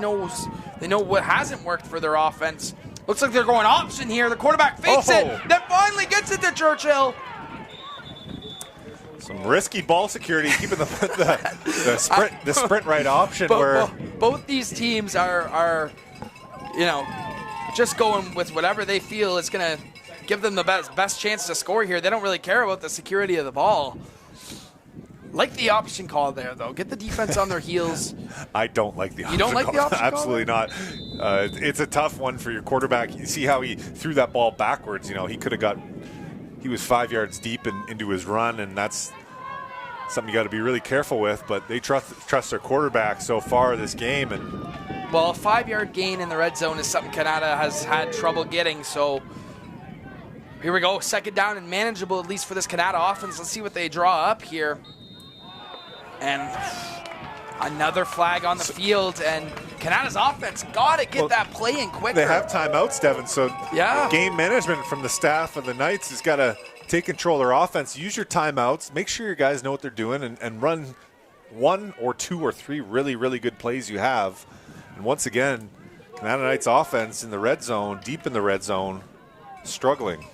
they know what hasn't worked for their offense. Looks like they're going option here. The quarterback fakes it, then finally gets it to Churchill. Some risky ball security, keeping the sprint right option. Both these teams are just going with whatever they feel is going to give them the best chance to score here. They don't really care about the security of the ball. Like the option call there, though. Get the defense on their heels. I don't like the option call. You don't like the option call? Absolutely not. It's a tough one for your quarterback. You see how he threw that ball backwards. He was 5 yards deep into his run, and that's something you got to be really careful with. But they trust their quarterback so far this game. Well, a 5-yard gain in the red zone is something Canada has had trouble getting. So here we go. 2nd down and manageable, at least for this Canada offense. Let's see what they draw up here. And another flag on the field, and Canada's offense got to get that play in quicker. They have timeouts, Devin, so yeah. Game management from the staff of the Knights has got to take control of their offense. Use your timeouts. Make sure your guys know what they're doing and run 1 or 2 or 3 really, really good plays you have. And once again, Canada Knights offense in the red zone, deep in the red zone, struggling.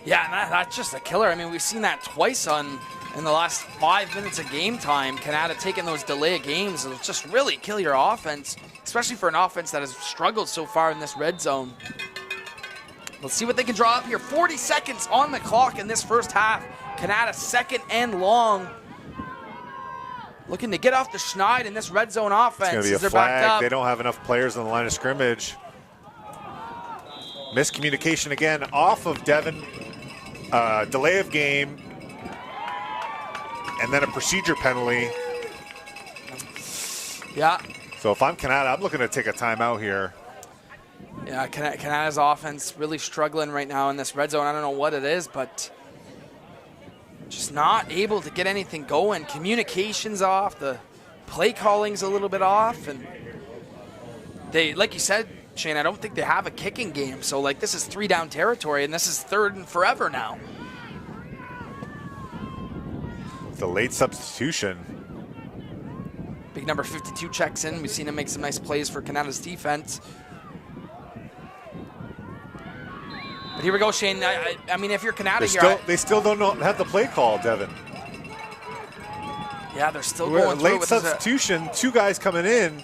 Yeah, and that's just a killer. I mean, we've seen that twice in the last 5 minutes of game time. Canada taking those delay of games will just really kill your offense, especially for an offense that has struggled so far in this red zone. Let's see what they can draw up here. 40 seconds on the clock in this first half. Canada 2nd and long. Looking to get off the schneid in this red zone offense. It's going to be a flag. They don't have enough players on the line of scrimmage. Miscommunication again off of Devin. Delay of game. And then a procedure penalty. Yeah. So if I'm Canada, I'm looking to take a timeout here. Yeah, Canada's offense really struggling right now in this red zone. I don't know what it is, but just not able to get anything going. Communication's off. The play calling's a little bit off. And they, like you said, Shane, I don't think they have a kicking game. So, this is 3-down territory, and this is 3rd and forever now. The late substitution. Big number 52 checks in. We've seen him make some nice plays for Canada's defense. But here we go, Shane. I mean, if you're Canada they still don't have the play call, Devin. Yeah, they're still going through late substitution. 2 guys coming in.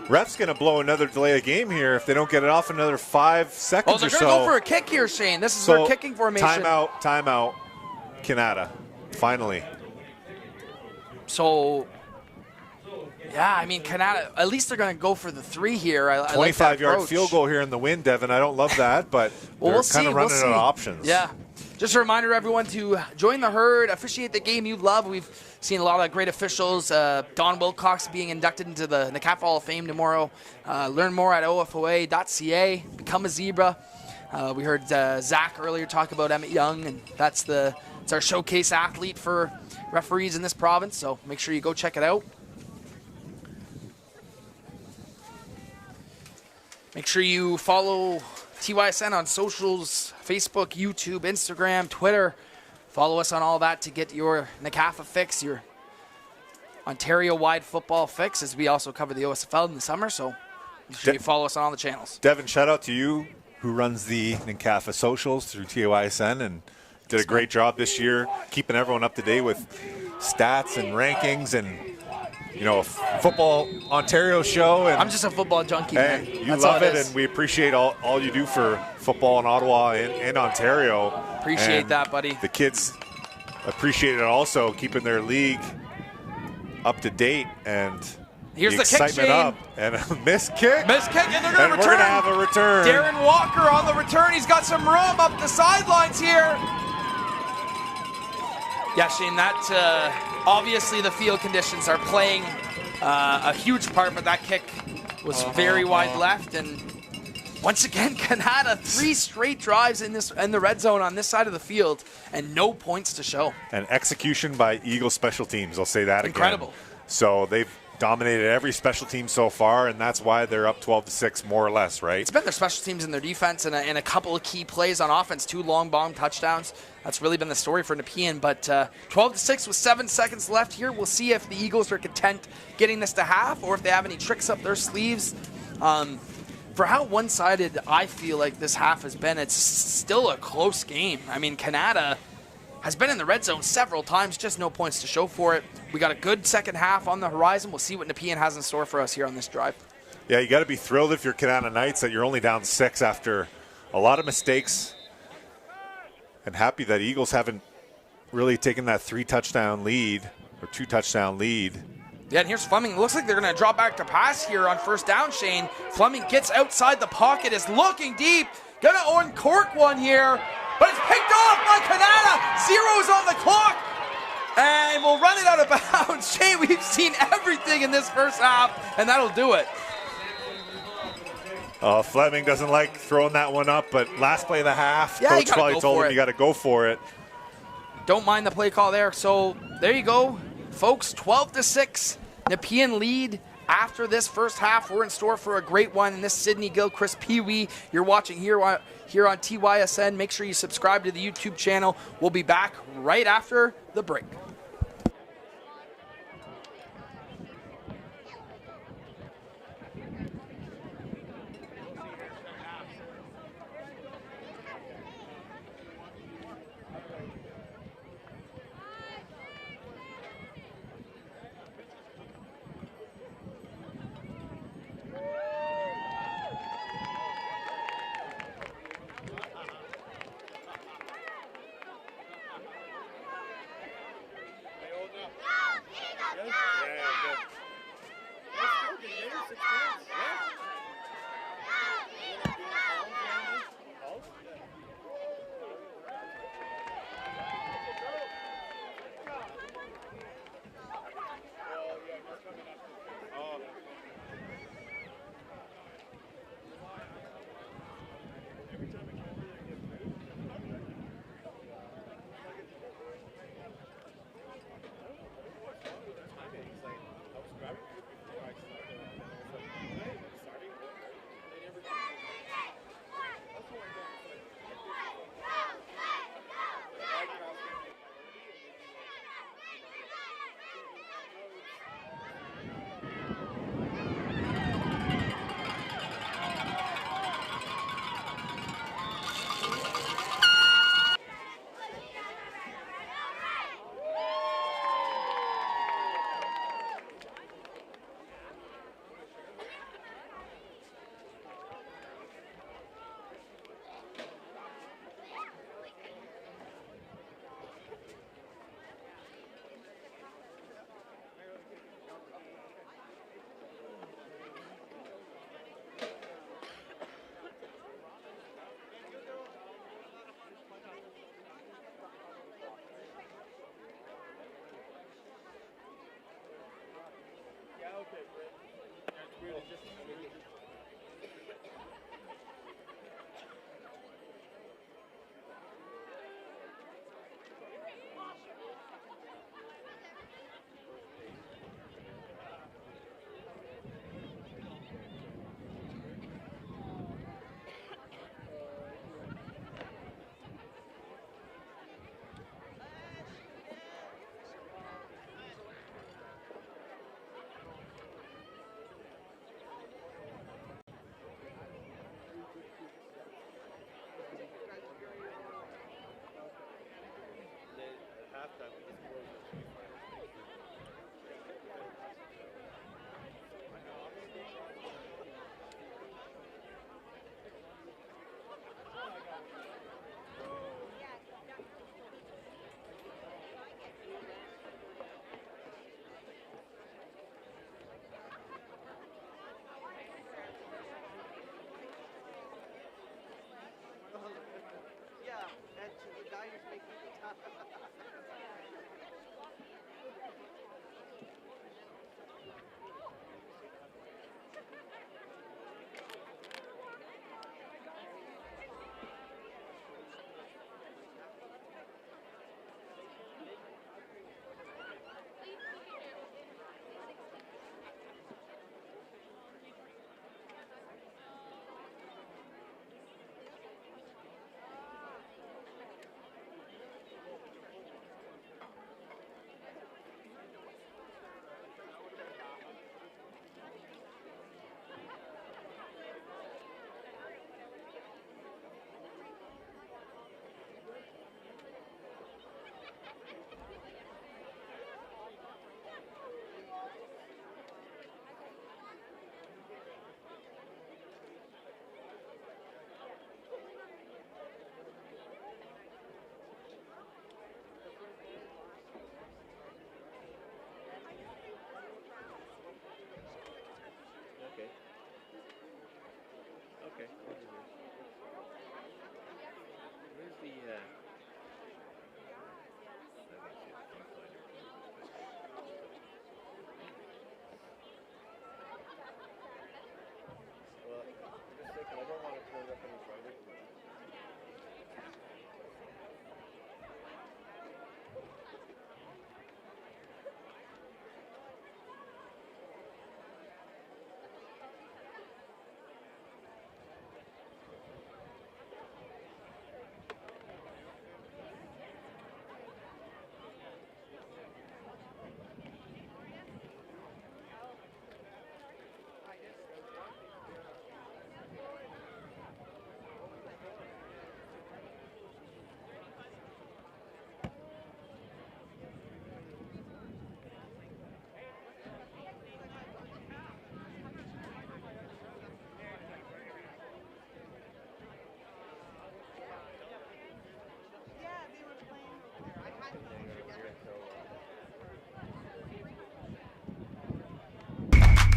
Ref's going to blow another delay of game here if they don't get it off another 5 seconds or so. They're going to go for a kick here, Shane. This is their kicking formation. Timeout, Canada. Finally. So, yeah, I mean, Canada, at least they're going to go for the 3 here. 25-yard field goal here in the wind, Devin. I don't love that, but they're kind of running out of options. Yeah. Just a reminder, everyone, to join the herd, officiate the game you love. We've seen a lot of great officials. Don Wilcox being inducted into the Ncafa Hall of Fame tomorrow. Learn more at ofoa.ca. Become a Zebra. We heard Zach earlier talk about Emmett Young, and it's our showcase athlete for referees in this province, so make sure you go check it out. Make sure you follow TYSN on socials, Facebook, YouTube, Instagram, Twitter. Follow us on all that to get your Ncafa fix, your Ontario-wide football fix, as we also cover the OSFL in the summer, so make sure you follow us on all the channels. Devin, shout out to you, who runs the Ncafa socials through TYSN, and did a great job this year keeping everyone up to date with stats and rankings and, a football Ontario show. And I'm just a football junkie, man. You love it, and we appreciate all you do for football in Ottawa and Ontario. Appreciate that, buddy. The kids appreciate it also, keeping their league up to date and here's the excitement kick, Shane. up. And a missed kick. Missed kick, and they're going to return. We're going to have a return. Darren Walker on the return. He's got some room up the sidelines here. Yeah, Shane, that obviously the field conditions are playing a huge part, but that kick was very wide left. And once again, Canada 3 straight drives in the red zone on this side of the field and no points to show. And execution by Eagle special teams, I'll say that Incredible. again. So they've dominated every special team so far, and that's why they're up 12-6 more or less, right? It's been their special teams and their defense and a couple of key plays on offense, 2 long bomb touchdowns. That's really been the story for Nepean, but 12-6 with 7 seconds left here. We'll see if the Eagles are content getting this to half or if they have any tricks up their sleeves. For how one-sided I feel like this half has been, it's still a close game. I mean, Canada has been in the red zone several times, just no points to show for it. We got a good second half on the horizon. We'll see what Nepean has in store for us here on this drive. Yeah, you got to be thrilled if you're Canada Knights that you're only down 6 after a lot of mistakes, and happy that Eagles haven't really taken that 3-touchdown lead or 2-touchdown lead. Yeah, and here's Fleming. It looks like they're going to drop back to pass here on first down, Shane. Fleming gets outside the pocket, is looking deep. Going to uncork one here, but it's picked off by Canada. 0's on the clock, and we'll run it out of bounds. Shane, we've seen everything in this first half, and that'll do it. Fleming doesn't like throwing that one up, but last play of the half, yeah, Coach probably told him you got to go for it. Don't mind the play call there. So there you go, folks. 12-6, Nepean lead. After this first half, we're in store for a great one in this Sidney Gilchrist Pee Wee. You're watching here on TYSN. Make sure you subscribe to the YouTube channel. We'll be back right after the break.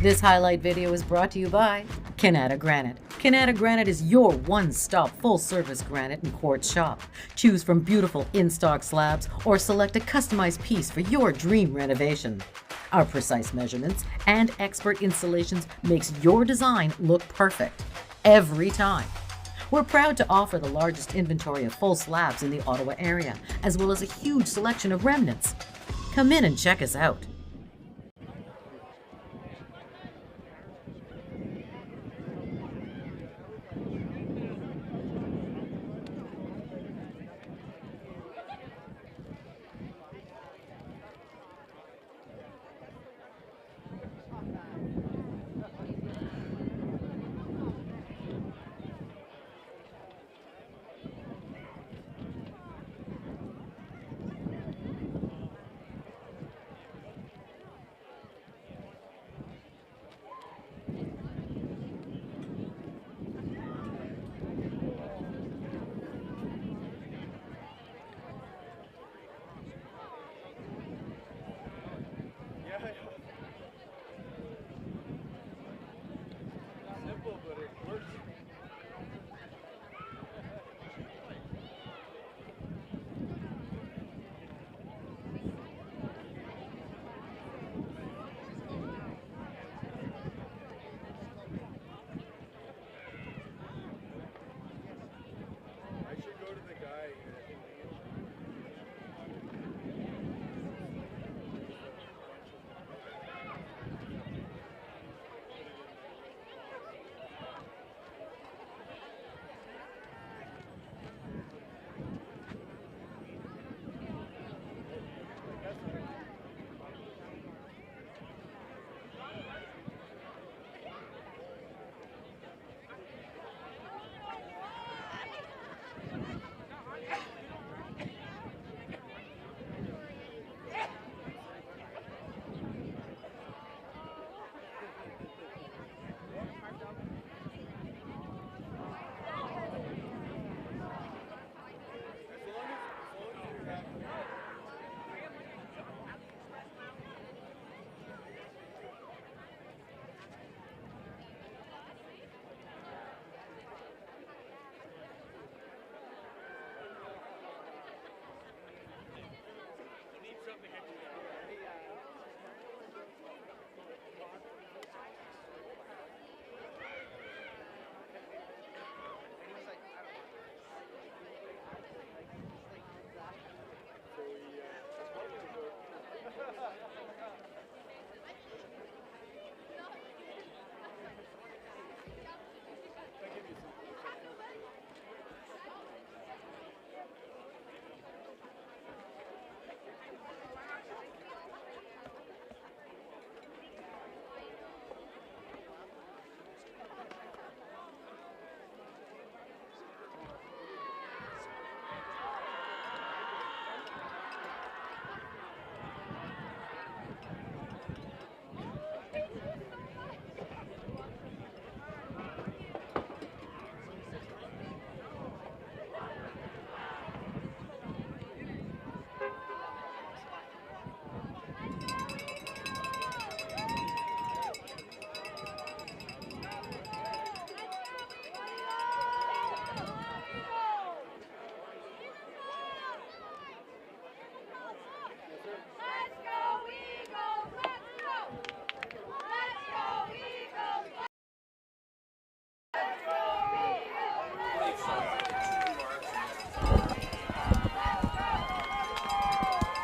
This highlight video is brought to you by Canada Granite. Canada Granite is your one-stop full-service granite and quartz shop. Choose from beautiful in-stock slabs or select a customized piece for your dream renovation. Our precise measurements and expert installations makes your design look perfect every time. We're proud to offer the largest inventory of full slabs in the Ottawa area, as well as a huge selection of remnants. Come in and check us out.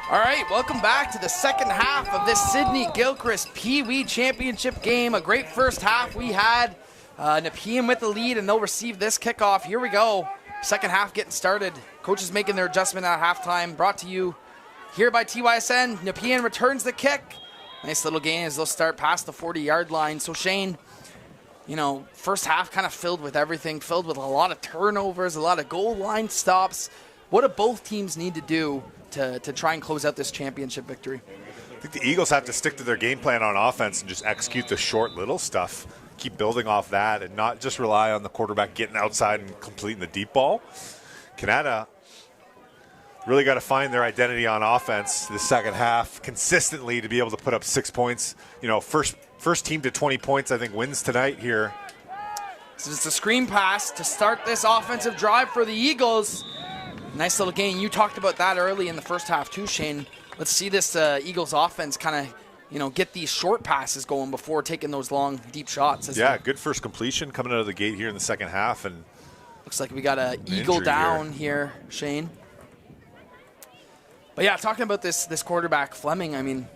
All right, welcome back to the second half of this Sydney-Gilchrist Pee Wee Championship game. A great first half we had. Nepean with the lead, and they'll receive this kickoff. Here we go. Second half getting started. Coaches making their adjustment at halftime. Brought to you here by TYSN. Nepean returns the kick. Nice little gain as they'll start past the 40-yard line. So Shane, you know, first half kind of filled with everything, filled with a lot of turnovers, a lot of goal line stops. What do both teams need to do to try and close out this championship victory? I think the Eagles have to stick to their game plan on offense and just execute the short little stuff. Keep building off that and not just rely on the quarterback getting outside and completing the deep ball. Canada really got to find their identity on offense the second half consistently to be able to put up 6 points. You know, first first team to 20 points, I think, wins tonight here. So it's a screen pass to start this offensive drive for the Eagles. Nice little gain. You talked about that early in the first half too, Shane. Let's see this Eagles offense kind of, get these short passes going before taking those long, deep shots. Yeah, good first completion coming out of the gate here in the second half. And looks like we got an Eagle down here, Shane. But yeah, talking about this quarterback, Fleming, I mean,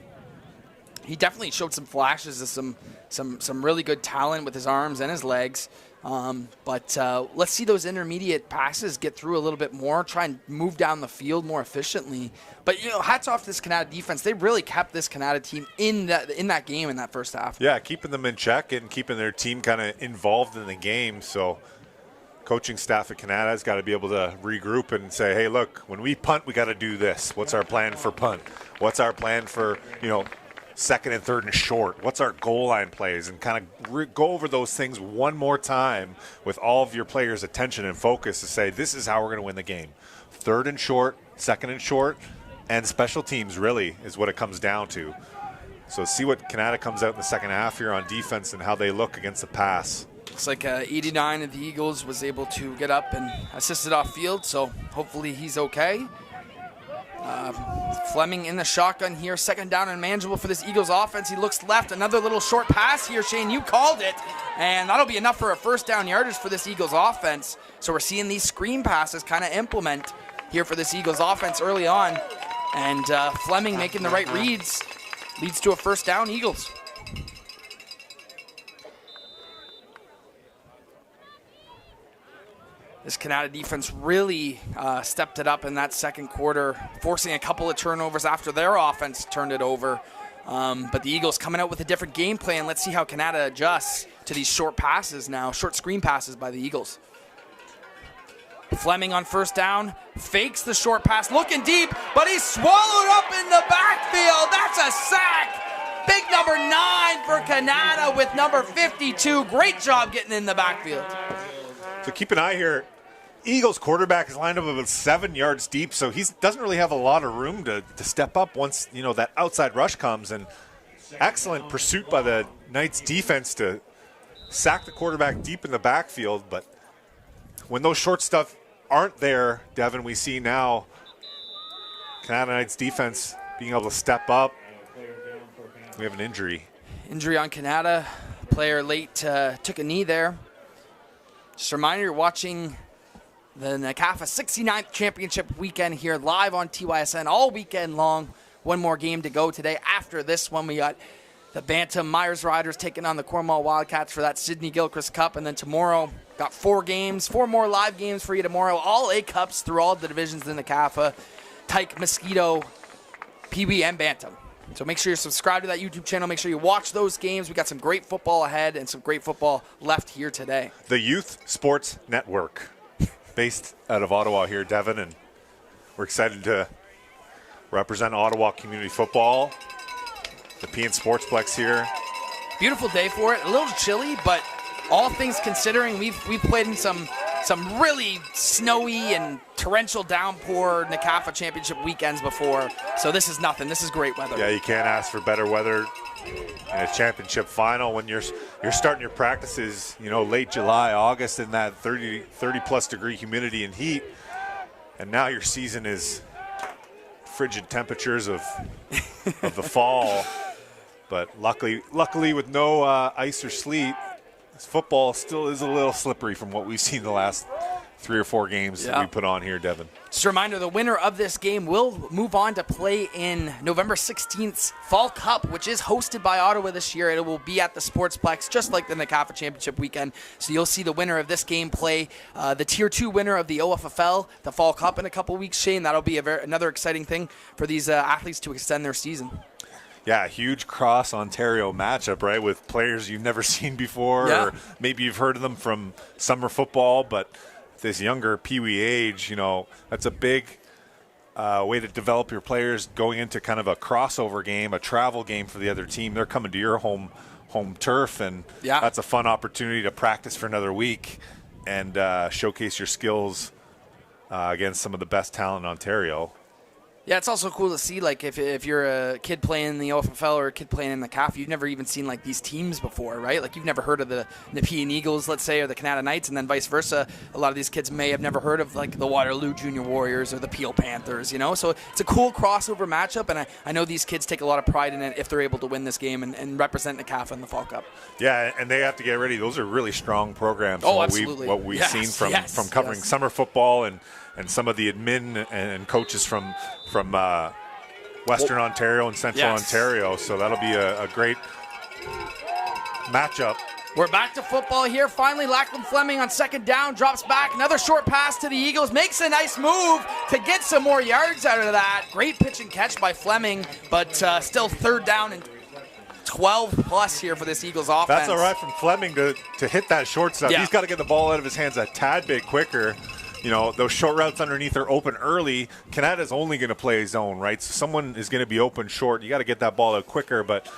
he definitely showed some flashes of some really good talent with his arms and his legs. But let's see those intermediate passes get through a little bit more, try and move down the field more efficiently. But, hats off to this Canada defense. They really kept this Canada team in that game in that first half. Yeah, keeping them in check and keeping their team kind of involved in the game. So coaching staff at Canada has got to be able to regroup and say, hey, look, when we punt, we got to do this. What's our plan for punt? What's our plan for, second and third and short? What's our goal line plays? And kind of go over those things one more time with all of your players' attention and focus to say, this is how we're going to win the game. Third and short, second and short, and special teams really is what it comes down to. So see what Canada comes out in the second half here on defense and how they look against the pass. Looks like 89 of the Eagles was able to get up and assist it off field, so hopefully he's okay. Fleming in the shotgun here, second down and manageable for this Eagles offense. He looks left, another little short pass here, Shane, you called it, and that'll be enough for a first down yardage for this Eagles offense. So we're seeing these screen passes kind of implement here for this Eagles offense early on, and Fleming making the right reads leads to a first down, Eagles. This Canada defense really stepped it up in that second quarter, forcing a couple of turnovers after their offense turned it over. But the Eagles coming out with a different game plan. Let's see how Canada adjusts to these short passes now, short screen passes by the Eagles. Fleming on first down, fakes the short pass, looking deep, but he's swallowed up in the backfield. That's a sack. Big number 9 for Canada with number 52. Great job getting in the backfield. So keep an eye here. Eagles quarterback is lined up about 7 yards deep, so he doesn't really have a lot of room to step up once that outside rush comes. And excellent pursuit by the Knights defense to sack the quarterback deep in the backfield. But when those short stuff aren't there, Devin, we see now Canada Knights defense being able to step up. We have an injury. Injury on Canada. Player late took a knee there. Just a reminder, you're watching the Ncafa 69th Championship weekend here live on TYSN all weekend long. One more game to go today. After this one, we got the Bantam Myers Riders taking on the Cornwall Wildcats for that Sydney Gilchrist Cup. And then tomorrow, got 4 more live games for you tomorrow. All A Cups through all the divisions in the Ncafa. Tyke, Mosquito, Pee Wee, and Bantam. So make sure you're subscribed to that YouTube channel. Make sure you watch those games. We got some great football ahead and some great football left here today. The Youth Sports Network, based out of Ottawa here, Devin, and we're excited to represent Ottawa community football. The Nepean Sportsplex here. Beautiful day for it. A little chilly, but all things considering, we've played in some really snowy and torrential downpour Ncafa Championship weekends before. So this is nothing. This is great weather. Yeah, you can't ask for better weather in a championship final when you're starting your practices, late July, August in that 30 plus degree humidity and heat. And now your season is frigid temperatures of the fall. But luckily with no ice or sleet, football still is a little slippery from what we've seen the last 3 or 4 games that we put on here, Devin. Just a reminder, the winner of this game will move on to play in November 16th's Fall Cup, which is hosted by Ottawa this year. It will be at the Sportsplex, just like the Ncafa Championship weekend. So you'll see the winner of this game play the Tier 2 winner of the OFFL, the Fall Cup, in a couple weeks, Shane. That'll be another exciting thing for these athletes to extend their season. Yeah, huge cross-Ontario matchup, right, with players you've never seen before, or maybe you've heard of them from summer football, but this younger Pee-wee age, that's a big way to develop your players going into kind of a crossover game, a travel game for the other team. They're coming to your home turf, and that's a fun opportunity to practice for another week and showcase your skills against some of the best talent in Ontario. Yeah, it's also cool to see, like, if you're a kid playing in the OFFL or a kid playing in the Ncafa, you've never even seen, like, these teams before, right? Like, you've never heard of the Nepean Eagles, let's say, or the Canada Knights, and then vice versa. A lot of these kids may have never heard of, like, the Waterloo Junior Warriors or the Peel Panthers, you know? So it's a cool crossover matchup, and I know these kids take a lot of pride in it if they're able to win this game and represent Ncafa in the Fall Cup. Yeah, and they have to get ready. Those are really strong programs. Oh, absolutely. What we've seen from covering summer football and some of the admin and coaches from Western Ontario and Central Ontario. So that'll be a great matchup. We're back to football here. Finally, Lachlan Fleming on second down drops back. Another short pass to the Eagles. Makes a nice move to get some more yards out of that. Great pitch and catch by Fleming, but still third down and 12 plus here for this Eagles offense. That's all right from Fleming to hit that short stuff. He's got to get the ball out of his hands a tad bit quicker. You know, those short routes underneath are open early. Canada's only going to play zone, right? So someone is going to be open short. You got to get that ball out quicker. But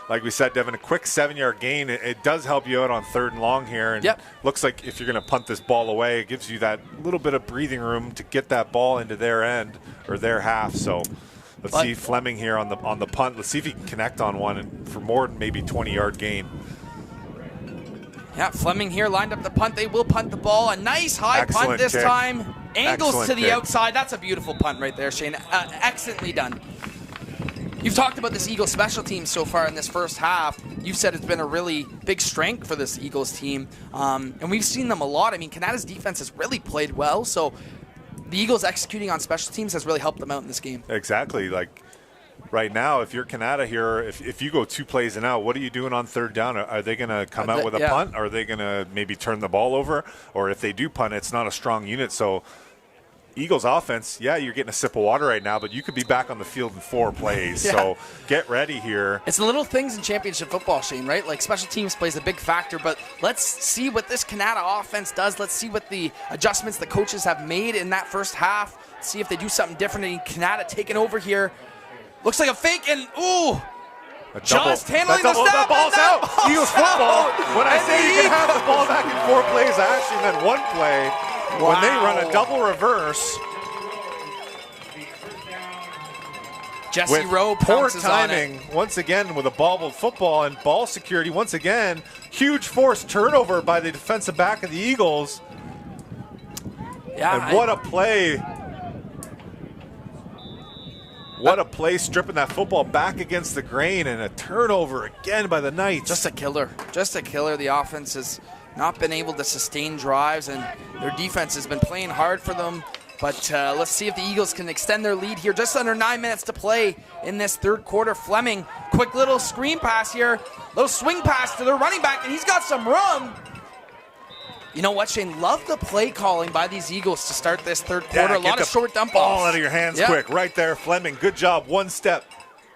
like we said, Devin, a quick 7-yard gain, it does help you out on third and long here. And looks like if you're going to punt this ball away, it gives you that little bit of breathing room to get that ball into their end or their half. So let's see Fleming here on the punt. Let's see if he can connect on one for more than maybe 20-yard gain. Yeah, Fleming here lined up the punt. They will punt the ball. A nice high punt this time. Angles to the outside. That's a beautiful punt right there, Shane. Excellently done. You've talked about this Eagles special team so far in this first half. You've said it's been a really big strength for this Eagles team. And we've seen them a lot. I mean, Canada's defense has really played well. So the Eagles executing on special teams has really helped them out in this game. Exactly. Like, right now, if you're Canada here, if you go 2 plays and out, what are you doing on third down? Are they going to come out with a punt? Are they going to maybe turn the ball over? Or if they do punt, it's not a strong unit. So Eagles offense, you're getting a sip of water right now, but you could be back on the field in 4 plays. So get ready here. It's the little things in championship football, Shane, right? Like special teams plays a big factor, but let's see what this Canada offense does. Let's see what the adjustments the coaches have made in that first half. See if they do something different. And Canada taking over here. Looks like a fake, and just handling the snap. That ball's out. Eagles football. When I say you can have the ball back in 4 plays, actually meant 1 play. When they run a double reverse. Jesse Rowe poor pounces timing on it. once again with a bobbled football and ball security once again. Huge forced turnover by the defensive back of the Eagles. Yeah, and what a play. What a play, stripping that football back against the grain, and a turnover again by the Knights. Just a killer. Just a killer. The offense has not been able to sustain drives, and their defense has been playing hard for them. But let's see if the Eagles can extend their lead here. Just under 9 minutes to play in this third quarter. Fleming, quick little screen pass here. Little swing pass to their running back, and he's got some room. You know what, Shane? Love the play calling by these Eagles to start this third quarter. A lot of short dump balls. Ball out of your hands quick. Right there, Fleming. Good job. 1 step.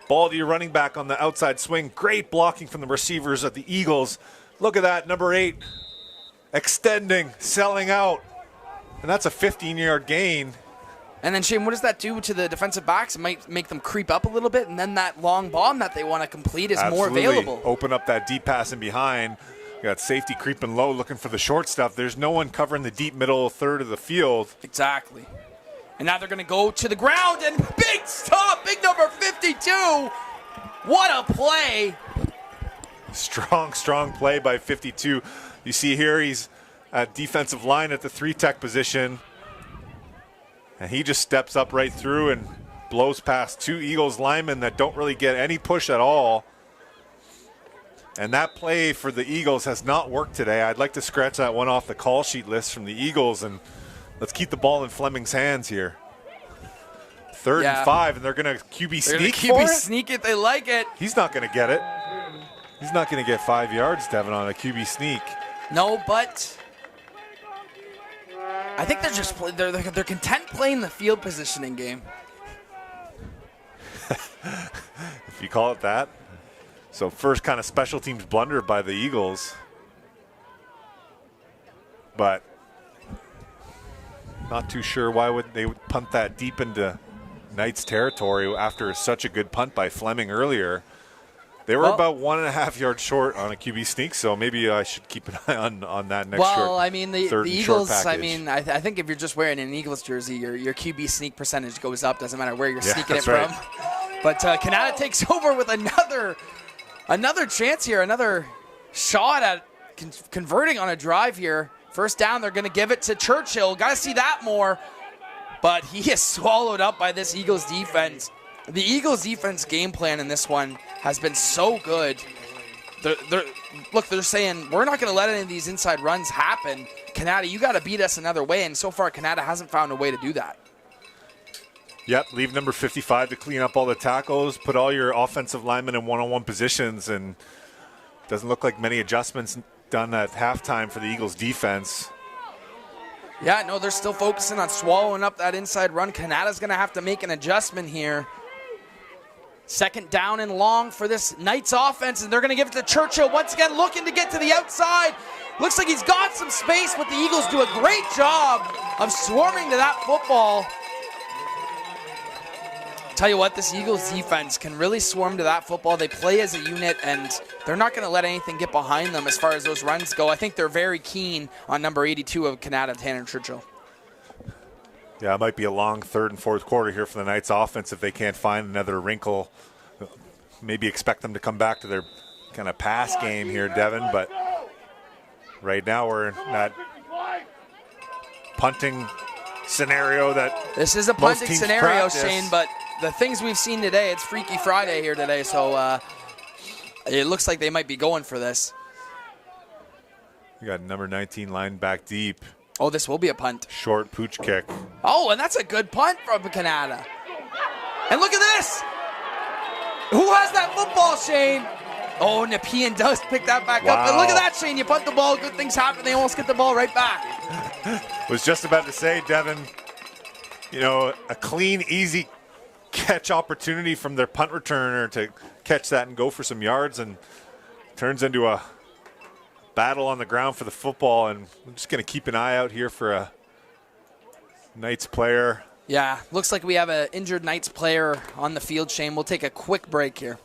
Ball to your running back on the outside swing. Great blocking from the receivers of the Eagles. Look at that, number 8. Extending, selling out. And that's a 15-yard gain. And then, Shane, what does that do to the defensive backs? It might make them creep up a little bit, and then that long bomb that they want to complete is more available. Open up that deep pass in behind. Got safety creeping low, looking for the short stuff. There's no one covering the deep middle third of the field. Exactly. And now they're going to go to the ground, and big stop, big number 52. What a play. Strong play by 52. You see here he's at defensive line at the 3-tech position. And he just steps up right through and blows past 2 Eagles linemen that don't really get any push at all. And that play for the Eagles has not worked today. I'd like to scratch that one off the call sheet list from the Eagles, and let's keep the ball in Fleming's hands here. 3rd and 5, and they're going to QB sneak for it? Sneak it, they like it. He's not going to get it. He's not going to get 5 yards, Devin, on a QB sneak. No, but I think they're just they're content playing the field positioning game. If you call it that. So first kind of special teams blunder by the Eagles. But not too sure why would they punt that deep into Knights territory after such a good punt by Fleming earlier. They were about 1.5 yards short on a QB sneak, so maybe I should keep an eye on that next short. Well, I mean, the Eagles, I mean, I think if you're just wearing an Eagles jersey, your QB sneak percentage goes up. Doesn't matter where you're sneaking it from. Right. But Canada takes over with another chance here, another shot at converting on a drive here. First down, they're going to give it to Churchill. Got to see that more. But he is swallowed up by this Eagles defense. The Eagles defense game plan in this one has been so good. They're saying, we're not going to let any of these inside runs happen. Canada, you got to beat us another way. And so far, Canada hasn't found a way to do that. Yep, leave number 55 to clean up all the tackles, put all your offensive linemen in one-on-one positions, and doesn't look like many adjustments done at halftime for the Eagles defense. Yeah, no, they're still focusing on swallowing up that inside run. Canada's going to have to make an adjustment here. Second down and long for this Knights offense, and they're going to give it to Churchill once again, looking to get to the outside. Looks like he's got some space, but the Eagles do a great job of swarming to that football. Tell you what, this Eagles defense can really swarm to that football. They play as a unit, and they're not going to let anything get behind them as far as those runs go. I think they're very keen on number 82 of Canada, Tanner Churchill. Yeah, it might be a long third and fourth quarter here for the Knights offense if they can't find another wrinkle. Maybe expect them to come back to their kind of pass game here, Devin, but right now we're in that punting scenario that this is a punting scenario, practice. Shane, but the things we've seen today, it's Freaky Friday here today, so it looks like they might be going for this. You got number 19 line back deep. Oh, this will be a punt. Short pooch kick. Oh, and that's a good punt from Canada. And look at this. Who has that football, Shane? Oh, Nepean does pick that back up. And look at that, Shane. You punt the ball, good things happen. They almost get the ball right back. Was just about to say, Devin, you know, a clean, easy catch opportunity from their punt returner to catch that and go for some yards, and turns into a battle on the ground for the football. And I'm just going to keep an eye out here for a Knights player. Yeah, looks like we have an injured Knights player on the field, Shane. We'll take a quick break here.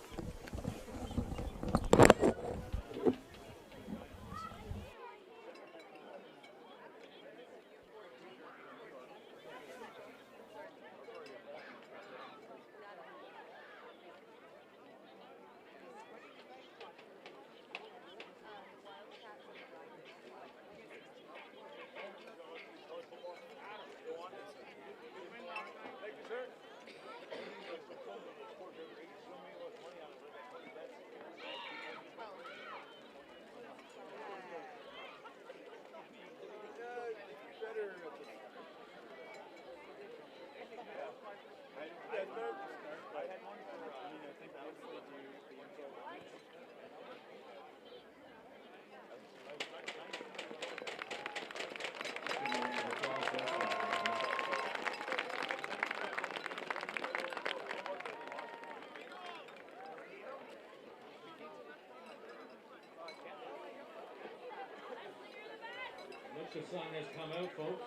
The sun has come out, folks.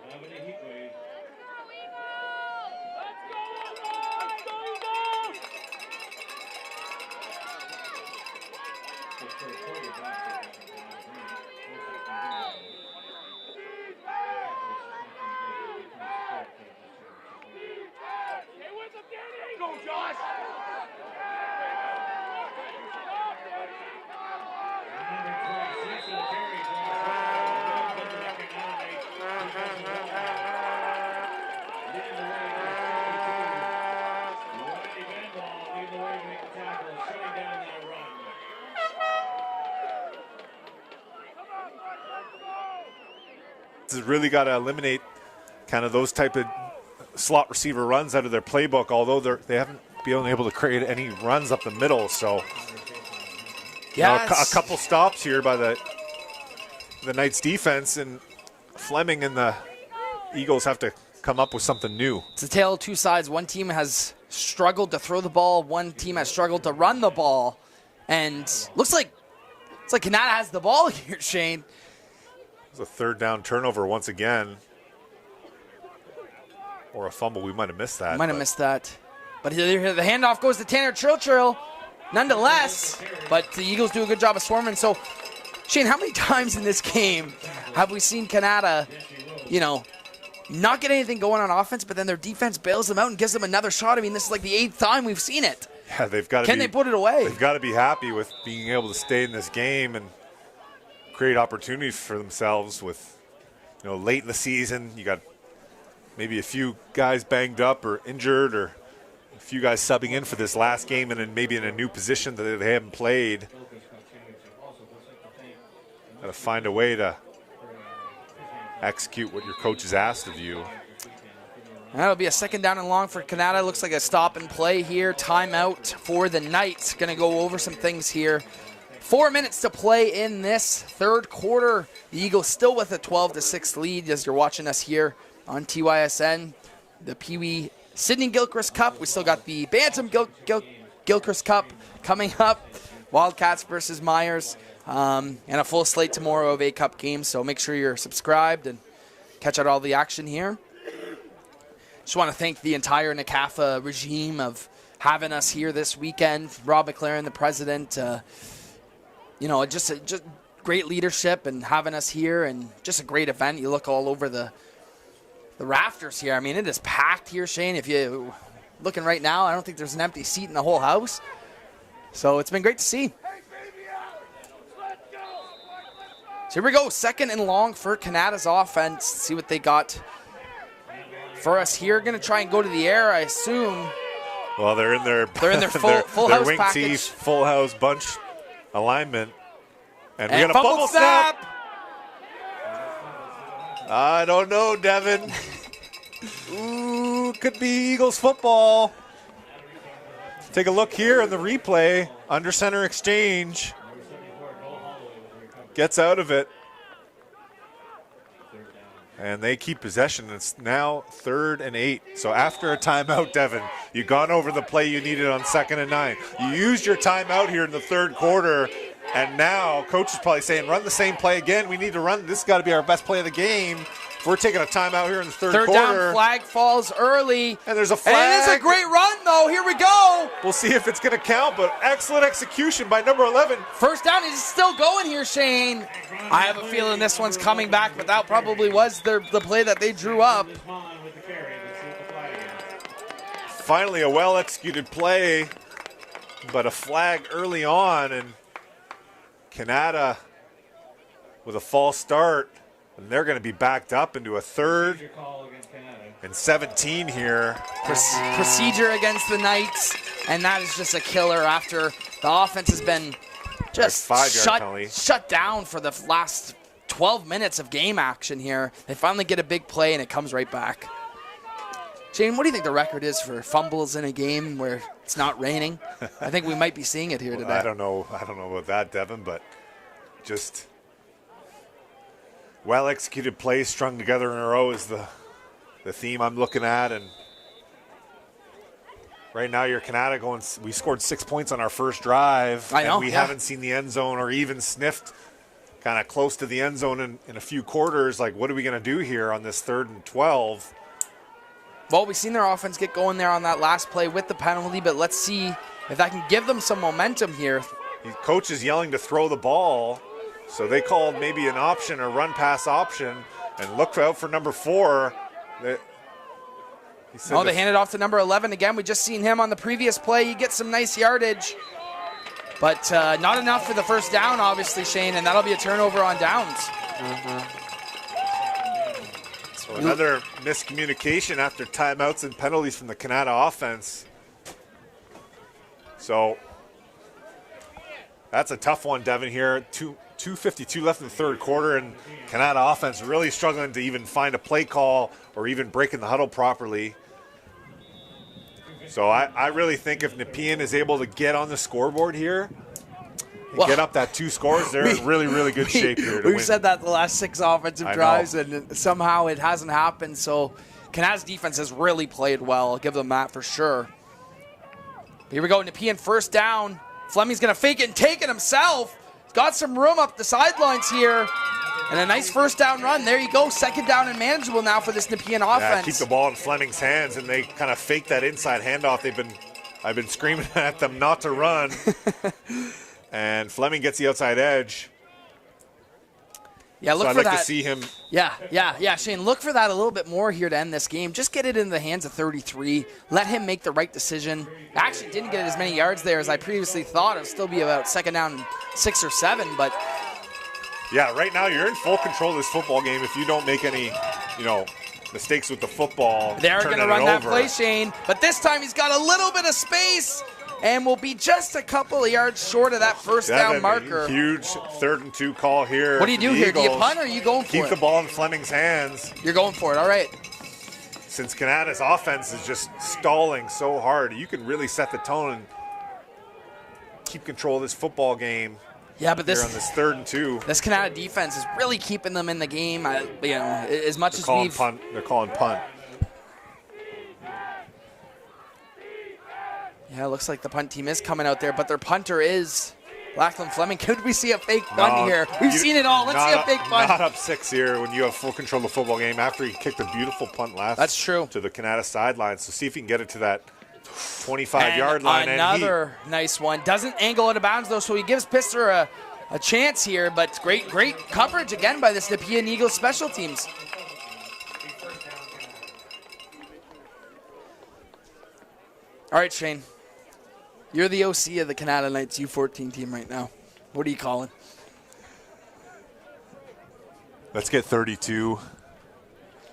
We're having a heat wave. Let's go, Eagles! Go, Josh! Has really got to eliminate kind of those type of slot receiver runs out of their playbook, although they haven't been able to create any runs up the middle. So a couple stops here by the Knights defense, and Fleming and the Eagles have to come up with something new. It's a tale of two sides. One team has struggled to throw the ball. One team has struggled to run the ball. And it's like Canada has the ball here, Shane. It's a third down turnover once again. Or a fumble. We might have missed that. Might have missed that. But the handoff goes to Tanner Churchill. nonetheless, but the Eagles do a good job of swarming. So, Shane, how many times in this game have we seen Canada, not get anything going on offense, but then their defense bails them out and gives them another shot? I mean, this is like the 8th time we've seen it. Yeah, they've got to. Can they put it away? They've got to be happy with being able to stay in this game and create opportunities for themselves. With late in the season, you got maybe a few guys banged up or injured, or a few guys subbing in for this last game, and then maybe in a new position that they haven't played. Got to find a way to execute what your coach has asked of you. That'll be a 2nd down and long for Canada. Looks like a stop and play here. Timeout for the Knights. Going to go over some things here. 4 minutes to play in this 3rd quarter. The Eagles still with a 12-6 lead as you're watching us here on TYSN. The Pee Wee Sidney Gilchrist Cup. We still got the Bantam Gilchrist Cup coming up. Wildcats versus Myers. And a full slate tomorrow of A-Cup games. So make sure you're subscribed and catch out all the action here. Just want to thank the entire Ncafa regime of having us here this weekend. Rob McLaren, the president, just great leadership and having us here, and just a great event. You look all over the rafters here. I mean, it is packed here, Shane. If you're looking right now, I don't think there's an empty seat in the whole house. So it's been great to see. So here we go, 2nd and long for Canada's offense. See what they got for us here. Going to try and go to the air, I assume. Well, they're in their full house wing package. tee, full house bunch alignment. And we And got a fumble snap. I don't know, Devin. Ooh, could be Eagles football. Take a look here in the replay. Under center exchange. Gets out of it. And they keep possession. It's now 3rd and 8. So after a timeout, Devin, you've gone over the play you needed on 2nd and 9. You used your timeout here in the 3rd quarter, and now coach is probably saying, run the same play again. We need to run. This has got to be our best play of the game. If we're taking a timeout here in the 3rd quarter. 3rd down, flag falls early. And there's a flag. And it is a great run, though. Here we go. We'll see if it's going to count, but excellent execution by number 11. 1st down is still going here, Shane. I have a feeling this one's coming back, but that probably was the play that they drew up. Finally, a well-executed play, but a flag early on, and Canada with a false start, and they're going to be backed up into a 3rd and 17 here. Procedure against the Knights, and that is just a killer after the offense has been just shut down for the last 12 minutes of game action here. They finally get a big play, and it comes right back. Shane, what do you think the record is for fumbles in a game where it's not raining? I think we might be seeing it here today. I don't know about that, Devin, but just well-executed plays strung together in a row is the theme I'm looking at. And right now, you're Canada going, we scored 6 points on our first drive. I know, and we haven't seen the end zone or even sniffed kind of close to the end zone in a few quarters. Like, what are we going to do here on this 3rd and 12? Well, we've seen their offense get going there on that last play with the penalty, but let's see if that can give them some momentum here. The coach is yelling to throw the ball, so they called maybe an option or run-pass option, and look out for number 4. They handed off to number 11 again. We just seen him on the previous play. He gets some nice yardage, but not enough for the 1st down, obviously, Shane, and that'll be a turnover on downs. So another miscommunication after timeouts and penalties from the Canada offense. So that's a tough one, Devin, here. 2:52 left in the 3rd quarter, and Canada offense really struggling to even find a play call or even breaking the huddle properly. So I really think if Nepean is able to get on the scoreboard here and get up that 2 scores, they're in really, really good shape here to win. We've said that the last 6 offensive drives, and somehow it hasn't happened. So Canada's defense has really played well. I'll give them that for sure. Here we go, Nepean 1st down. Fleming's going to fake it and take it himself. He's got some room up the sidelines here. And a nice 1st down run. There you go. 2nd down and manageable now for this Nepean offense. Yeah, keep the ball in Fleming's hands, and they kind of fake that inside handoff they've been I've been screaming at them not to run. And Fleming gets the outside edge. Yeah, look so for I'd like that. to see him. Yeah, Shane, look for that a little bit more here to end this game. Just get it into the hands of 33. Let him make the right decision. Actually didn't get as many yards there as I previously thought. It'll still be about second down 6 or 7, but Yeah, right now you're in full control of this football game if you don't make any, mistakes with the football. they're going to turning run it that over. play, Shane. But this time he's got a little bit of space and will be just a couple of yards short of that first down marker. Huge 3rd and 2 call here. What do you do here? Do you Eagles. punt or are you going for Keep it? the ball in Fleming's hands. You're going for it. All right. Since Canada's offense is just stalling so hard, you can really set the tone and keep control of this football game. Yeah, but Here on this 3rd and 2. this Canada defense is really keeping them in the game. As much as Calling we've punt. They're calling punt. Yeah, it looks like the punt team is coming out there, but their punter is Lachlan Fleming. Could we see a fake punt here? We've seen it all. Let's see a fake punt. Not up 6 here when you have full control of the football game after he kicked a beautiful punt last. That's true. To the Canada sideline. So see if he can get it to that 25-yard line. Another nice one. Doesn't angle out of bounds, though, so he gives Pister a chance here, but great coverage again by this Nepean Eagles special teams. All right, Shane. You're the OC of the Canada Knights U14 team right now. What are you calling? Let's get 32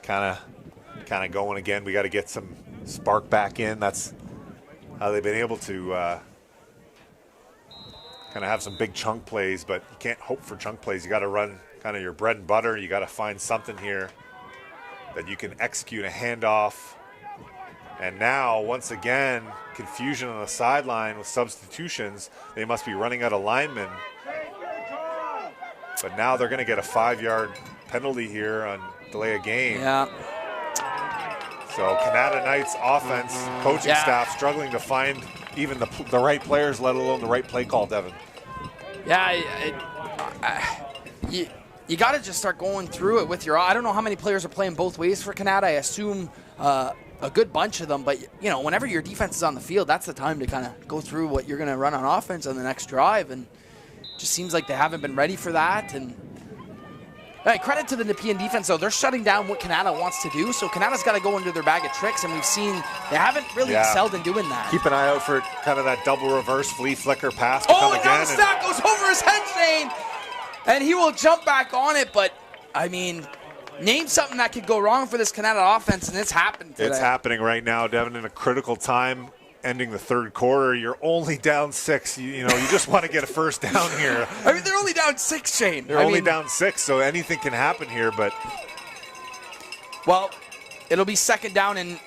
kind of going again. We got to get some spark back in. That's how they've been able to kind of have some big chunk plays, but you can't hope for chunk plays. You got to run kind of your bread and butter. You got to find something here that you can execute a handoff. And now, once again, confusion on the sideline with substitutions. They must be running out of linemen. But now they're going to get a 5-yard penalty here on delay of game. Yeah. So Canada Knights offense, coaching staff struggling to find even the right players, let alone the right play call, Devin. Yeah, you got to just start going through it with your – I don't know how many players are playing both ways for Canada. I assume a good bunch of them. But, whenever your defense is on the field, that's the time to kind of go through what you're going to run on offense on the next drive. And it just seems like they haven't been ready for that. And credit to the Nepean defense, though. They're shutting down what Canada wants to do. So Canada's got to go into their bag of tricks. And we've seen they haven't really excelled in doing that. Keep an eye out for kind of that double reverse flea flicker pass to Oh, come and again. now the snap goes over his head, Shane. And he will jump back on it. But, name something that could go wrong for this Canada offense, and it's happened today. It's happening right now, Devin, in a critical time, ending the 3rd quarter. You're only down 6. You just want to get a first down here. They're only down 6, Shane. They're only down 6, so anything can happen here. But well, it'll be second down and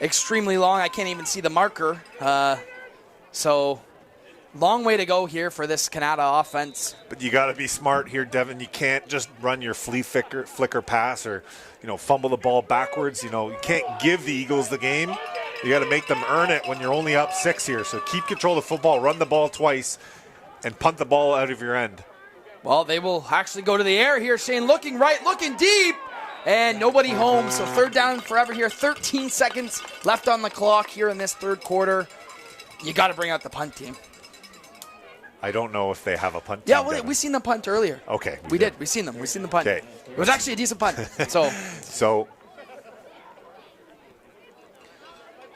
extremely long. I can't even see the marker. So long way to go here for this Canada offense. But you got to be smart here, Devin. You can't just run your flea flicker pass or, fumble the ball backwards. You can't give the Eagles the game. You got to make them earn it when you're only up 6 here. So keep control of the football, run the ball twice, and punt the ball out of your end. Well, they will actually go to the air here, Shane. Looking right, looking deep, and nobody home. So 3rd down forever here. 13 seconds left on the clock here in this 3rd quarter. You got to bring out the punt team. I don't know if they have a punt team. Yeah, we seen them punt earlier. Okay. We did. We seen them. We seen the punt. Okay. It was actually a decent punt. So,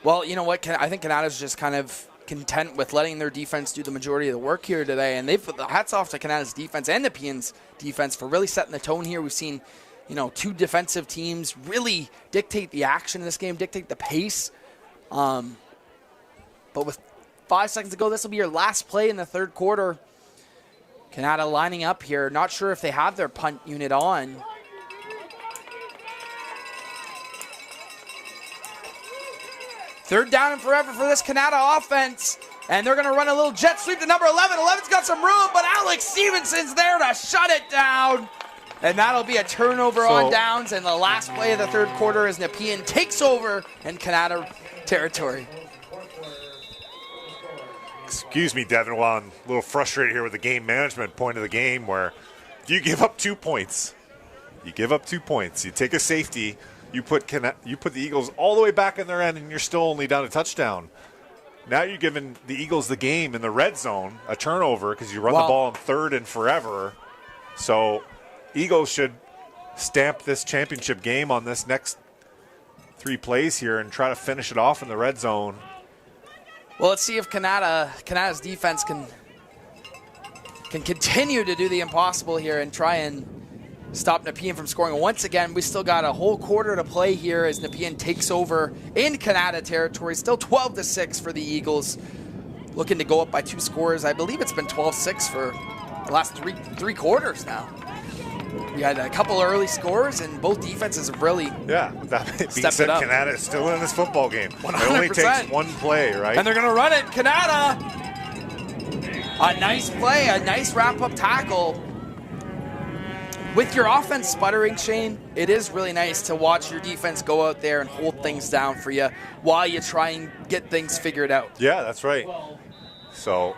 well, you know what? I think Canada's just kind of content with letting their defense do the majority of the work here today. And hats off to Canada's defense and Nepean's defense for really setting the tone here. We've seen, 2 defensive teams really dictate the action in this game, dictate the pace. But with 5 seconds to go, this will be your last play in the 3rd quarter. Canada lining up here. Not sure if they have their punt unit on. Third down and forever for this Canada offense. And they're going to run a little jet sweep to number 11. 11's got some room, but Alex Stevenson's there to shut it down. And that'll be a turnover on downs. And the last play of the 3rd quarter as Nepean takes over in Canada territory. Excuse me, Devin, while I'm a little frustrated here with the game management point of the game where if you give up 2 points, you take a safety, you put the Eagles all the way back in their end, and you're still only down a touchdown. Now you're giving the Eagles the game in the red zone, a turnover, because you run the ball in third and forever. So Eagles should stamp this championship game on this next 3 plays here and try to finish it off in the red zone. Well, let's see if Canada's defense can continue to do the impossible here and try and stop Nepean from scoring. Once again, we still got a whole quarter to play here as Nepean takes over in Canada territory. Still 12-6 for the Eagles. Looking to go up by 2 scores. I believe it's been 12-6 for the last three quarters now. We had a couple early scores, and both defenses have really that being said, Canada is still in this football game. 100%. It only takes 1 play, right? And they're going to run it. Canada! A nice play, a nice wrap-up tackle. With your offense sputtering, Shane, it is really nice to watch your defense go out there and hold things down for you while you try and get things figured out. Yeah, that's right. So,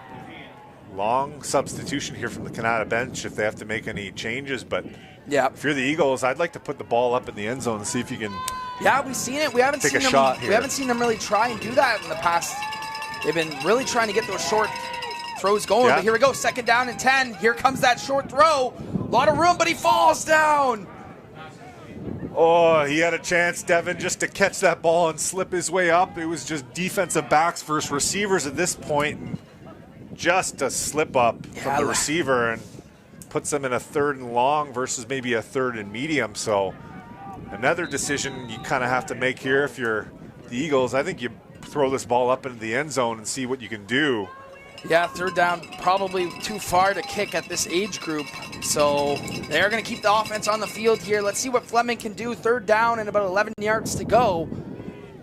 long substitution here from the Canada bench if they have to make any changes. But if you're the Eagles, I'd like to put the ball up in the end zone and see if you can. Yeah, we've seen it. We haven't seen them. We haven't seen them really try and do that in the past. They've been really trying to get those short throws going. But here we go, 2nd down and 10. Here comes that short throw. A lot of room, but he falls down. Oh, he had a chance, Devin, just to catch that ball and slip his way up. It was just defensive backs versus receivers at this point. And just a slip up from the receiver and puts them in a 3rd and long versus maybe a 3rd and medium. So another decision you kind of have to make here if you're the Eagles. I think you throw this ball up into the end zone and see what you can do. Yeah, 3rd down, probably too far to kick at this age group. So they're going to keep the offense on the field here. Let's see what Fleming can do. 3rd down and about 11 yards to go.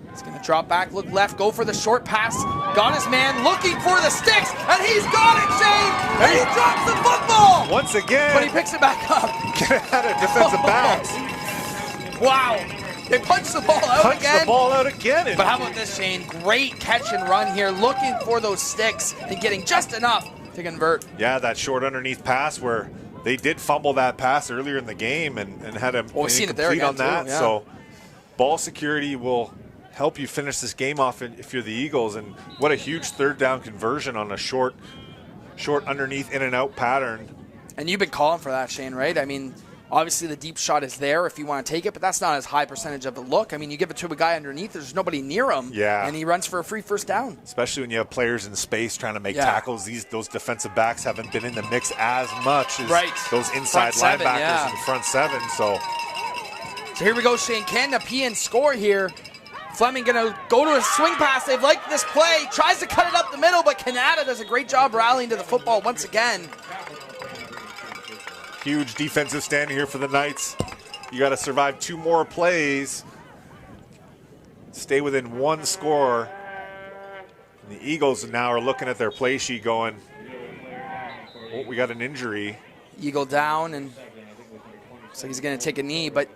He's going to drop back, look left, go for the short pass. Got his man looking for the sticks, and he's got it, Shane! And he drops the football! Once again. But he picks it back up. Canada defensive backs. Wow. They punched the ball out again. The ball out again. But how about this, Shane? Great catch and run here, looking for those sticks and getting just enough to convert. Yeah, that short underneath pass where they did fumble that pass earlier in the game and had him incomplete on that. Too, yeah. So ball security will help you finish this game off if you're the Eagles. And what a huge 3rd down conversion on a short underneath in and out pattern. And you've been calling for that, Shane, right? I mean, obviously the deep shot is there if you want to take it, but that's not as high percentage of a look. I mean, you give it to a guy underneath, there's nobody near him, and he runs for a free 1st down. Especially when you have players in space trying to make tackles. Those defensive backs haven't been in the mix as much as those inside linebackers in the front 7. So here we go, Shane. Can Nepean score here? Fleming going to go to a swing pass. They've liked this play. Tries to cut it up the middle, but Canada does a great job rallying to the football once again. Huge defensive stand here for the Knights. You got to survive 2 more plays. Stay within 1 score. And the Eagles now are looking at their play sheet going, oh, we got an injury. Eagle down, and looks like he's going to take a knee. But,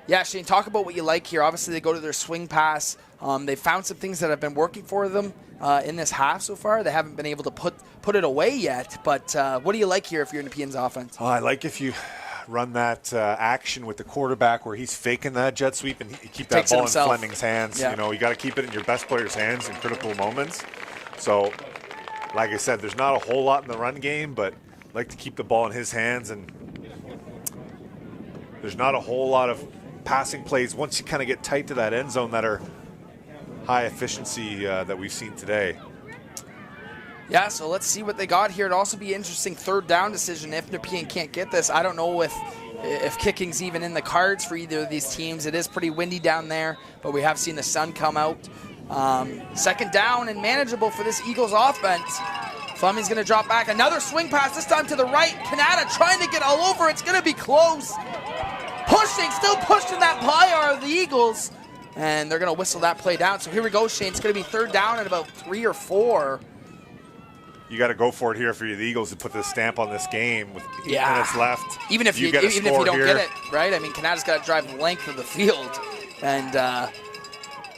yeah, Shane, talk about what you like here. Obviously, they go to their swing pass. They found some things that have been working for them in this half so far. They haven't been able to put it away yet. But what do you like here if you're Nepean's offense? Oh, I like if you run that action with the quarterback where he's faking that jet sweep and keep that ball in Fleming's hands. Yeah. You know, you got to keep it in your best player's hands in critical moments. So, like I said, there's not a whole lot in the run game, but I like to keep the ball in his hands. And there's not a whole lot of passing plays once you kind of get tight to that end zone that are high efficiency that we've seen today. Yeah, so let's see what they got here. It'd also be an interesting 3rd down decision if Nepean can't get this. I don't know if kicking's even in the cards for either of these teams. It is pretty windy down there, but we have seen the sun come out. 2nd down and manageable for this Eagles offense. Fleming's going to drop back. Another swing pass, this time to the right. Canada trying to get all over. It's going to be close. Still pushing that PIR of the Eagles. And they're going to whistle that play down. So here we go, Shane. It's going to be 3rd down at about 3 or 4. You got to go for it here for the Eagles to put the stamp on this game with 8 minutes left. Even if you don't get it, right? I mean, Canada's got to drive the length of the field. And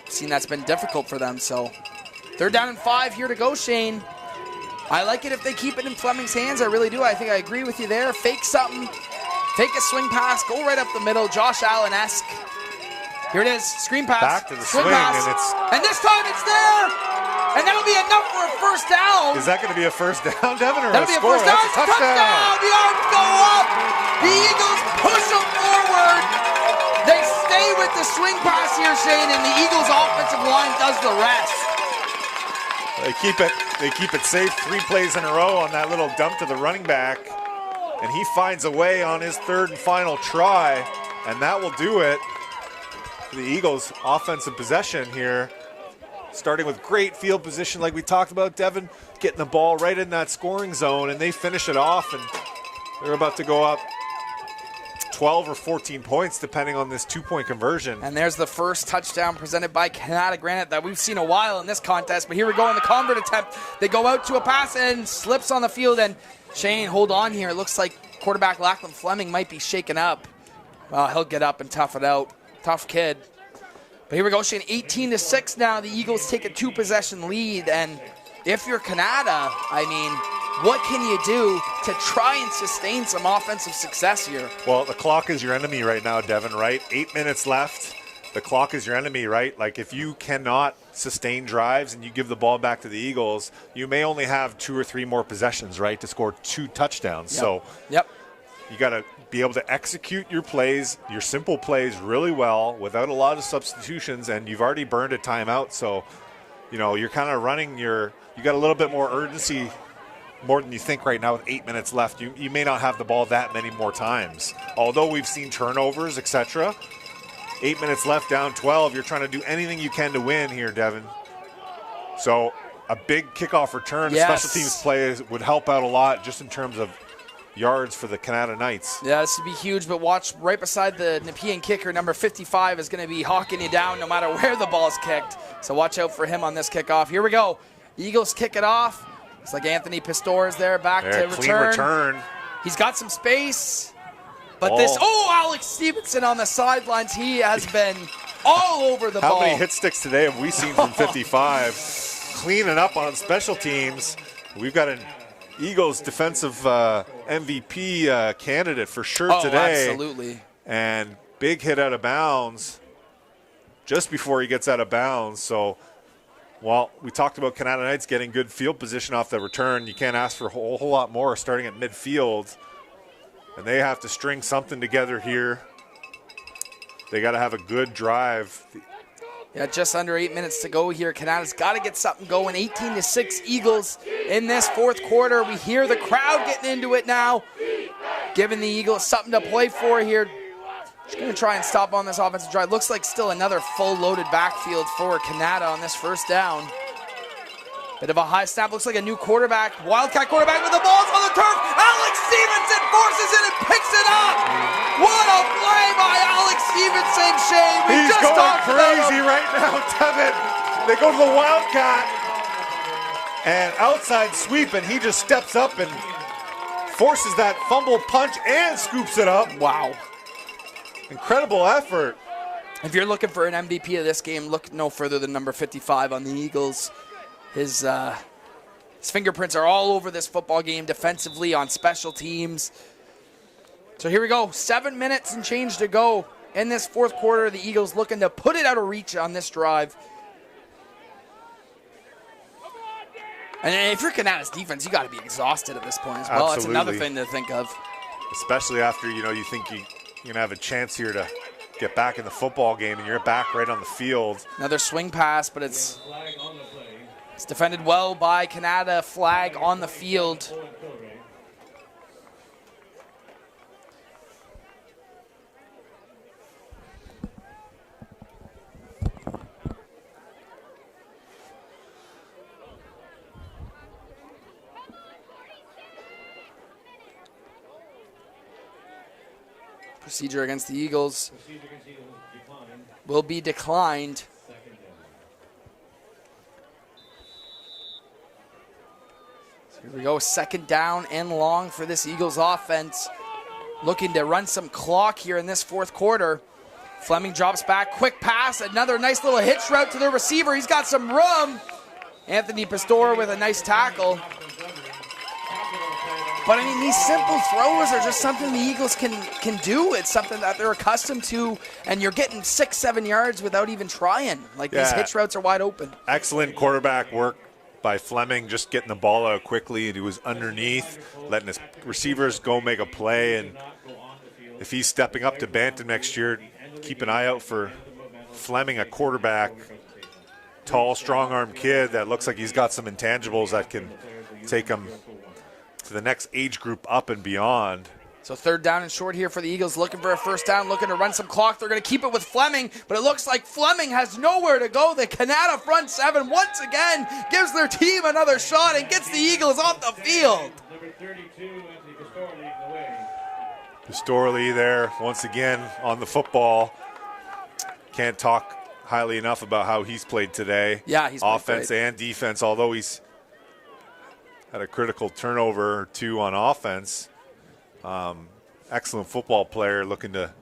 seen that's been difficult for them. So 3rd down and 5 here to go, Shane. I like it if they keep it in Fleming's hands. I really do. I think I agree with you there. Fake something. Fake a swing pass. Go right up the middle. Josh Allen-esque. Here it is. Screen pass. Back to the swing. Pass. And this time it's there. and that'll be enough for a first down. Is that going to be a first down, Devin, or That'll a be a score? first down. That's a touchdown. The arms go up. The Eagles push them forward. They stay with the swing pass here, Shane, and the Eagles' offensive line does the rest. They keep it safe 3 plays in a row on that little dump to the running back. And he finds a way on his 3rd and final try. And that will do it for the Eagles' offensive possession here. Starting with great field position like we talked about, Devin, getting the ball right in that scoring zone. And they finish it off. And they're about to go up 12 or 14 points depending on this 2-point conversion. And there's the first touchdown presented by Canada Granite that we've seen a while in this contest. But here we go in the convert attempt. They go out to a pass and slips on the field. And Shane, hold on here. It looks like quarterback Lachlan Fleming might be shaken up. Well, he'll get up and tough it out. Tough kid. But here we go, Shane. 18-6 now. The Eagles take a 2-possession lead. And if you're Canada, I mean, what can you do to try and sustain some offensive success here? Well, the clock is your enemy right now, Devin, right? 8 minutes left. The clock is your enemy, right? Like, if you cannot sustain drives and you give the ball back to the Eagles, you may only have 2 or 3 more possessions, right, to score 2 touchdowns. Yep. So you got to be able to execute your plays, your simple plays really well without a lot of substitutions, and you've already burned a timeout. So, you know, you're kind of running you got a little bit more urgency more than you think right now with 8 minutes left. You may not have the ball that many more times. Although we've seen turnovers, etc. 8 minutes left, down 12. You're trying to do anything you can to win here, Devin. So a big kickoff return, special teams plays would help out a lot just in terms of yards for the Canada Knights. Yeah, this would be huge, but watch right beside the Nepean kicker, number 55 is going to be hawking you down no matter where the ball's kicked. So watch out for him on this kickoff. Here we go. The Eagles kick it off. It's like Anthony Pistor is there, back to return. Clean return. He's got some space. But Alex Stevenson on the sidelines. He has been all over the ball. How many hit sticks today have we seen from 55? Cleaning up on special teams. We've got an Eagles defensive MVP candidate for sure today. Absolutely. And big hit out of bounds just before he gets out of bounds. So, well, we talked about Canada Knights getting good field position off the return. You can't ask for a whole lot more starting at midfield. And they have to string something together here. They got to have a good drive. Yeah, just under 8 minutes to go here. Canada's got to get something going. 18-6 Eagles in this 4th quarter. We hear the crowd getting into it now, giving the Eagles something to play for here. Just going to try and stop on this offensive drive. Looks like still another full loaded backfield for Canada on this first down. Bit of a high snap. Looks like a new quarterback. Wildcat quarterback with the ball's on the turf. Alex Stevenson forces it and picks it up. What a play by Alex Stevenson, Shane. He's just going crazy right now, Devin. They go to the Wildcat. And outside sweep, and he just steps up and forces that fumble punch and scoops it up. Wow. Incredible effort. If you're looking for an MVP of this game, look no further than number 55 on the Eagles. His fingerprints are all over this football game defensively, on special teams. So here we go. 7 minutes and change to go in this 4th quarter. The Eagles looking to put it out of reach on this drive. And if you're Canada's defense, you got to be exhausted at this point as well. Absolutely. That's another thing to think of. Especially after, you think you're going to have a chance here to get back in the football game, and you're back right on the field. Another swing pass, but it's defended well by Canada. Flag on the field. Procedure against the Eagles will be declined. So here we go, 2nd down and long for this Eagles offense. Looking to run some clock here in this 4th quarter. Fleming drops back, quick pass, another nice little hitch route to the receiver. He's got some room. Anthony Pistor with a nice tackle. But, I mean, these simple throws are just something the Eagles can do. It's something that they're accustomed to, and you're getting 6-7 yards without even trying. Like, these hitch routes are wide open. Excellent quarterback work by Fleming, just getting the ball out quickly, and he was underneath, letting his receivers go make a play. And if he's stepping up to Bantam next year, keep an eye out for Fleming, a quarterback, tall, strong-arm kid that looks like he's got some intangibles that can take him to the next age group up and beyond. So 3rd down and short here for the Eagles, looking for a 1st down, looking to run some clock. They're going to keep it with Fleming, but it looks like Fleming has nowhere to go. The Canada front 7 once again gives their team another shot and gets the Eagles off the field. Number 32, Anthony Pastor leading the way. Pastorley there once again on the football. Can't talk highly enough about how he's played today. Yeah, he's played offense great. and defense, although he's had a critical turnover or 2 on offense. Excellent football player, looking to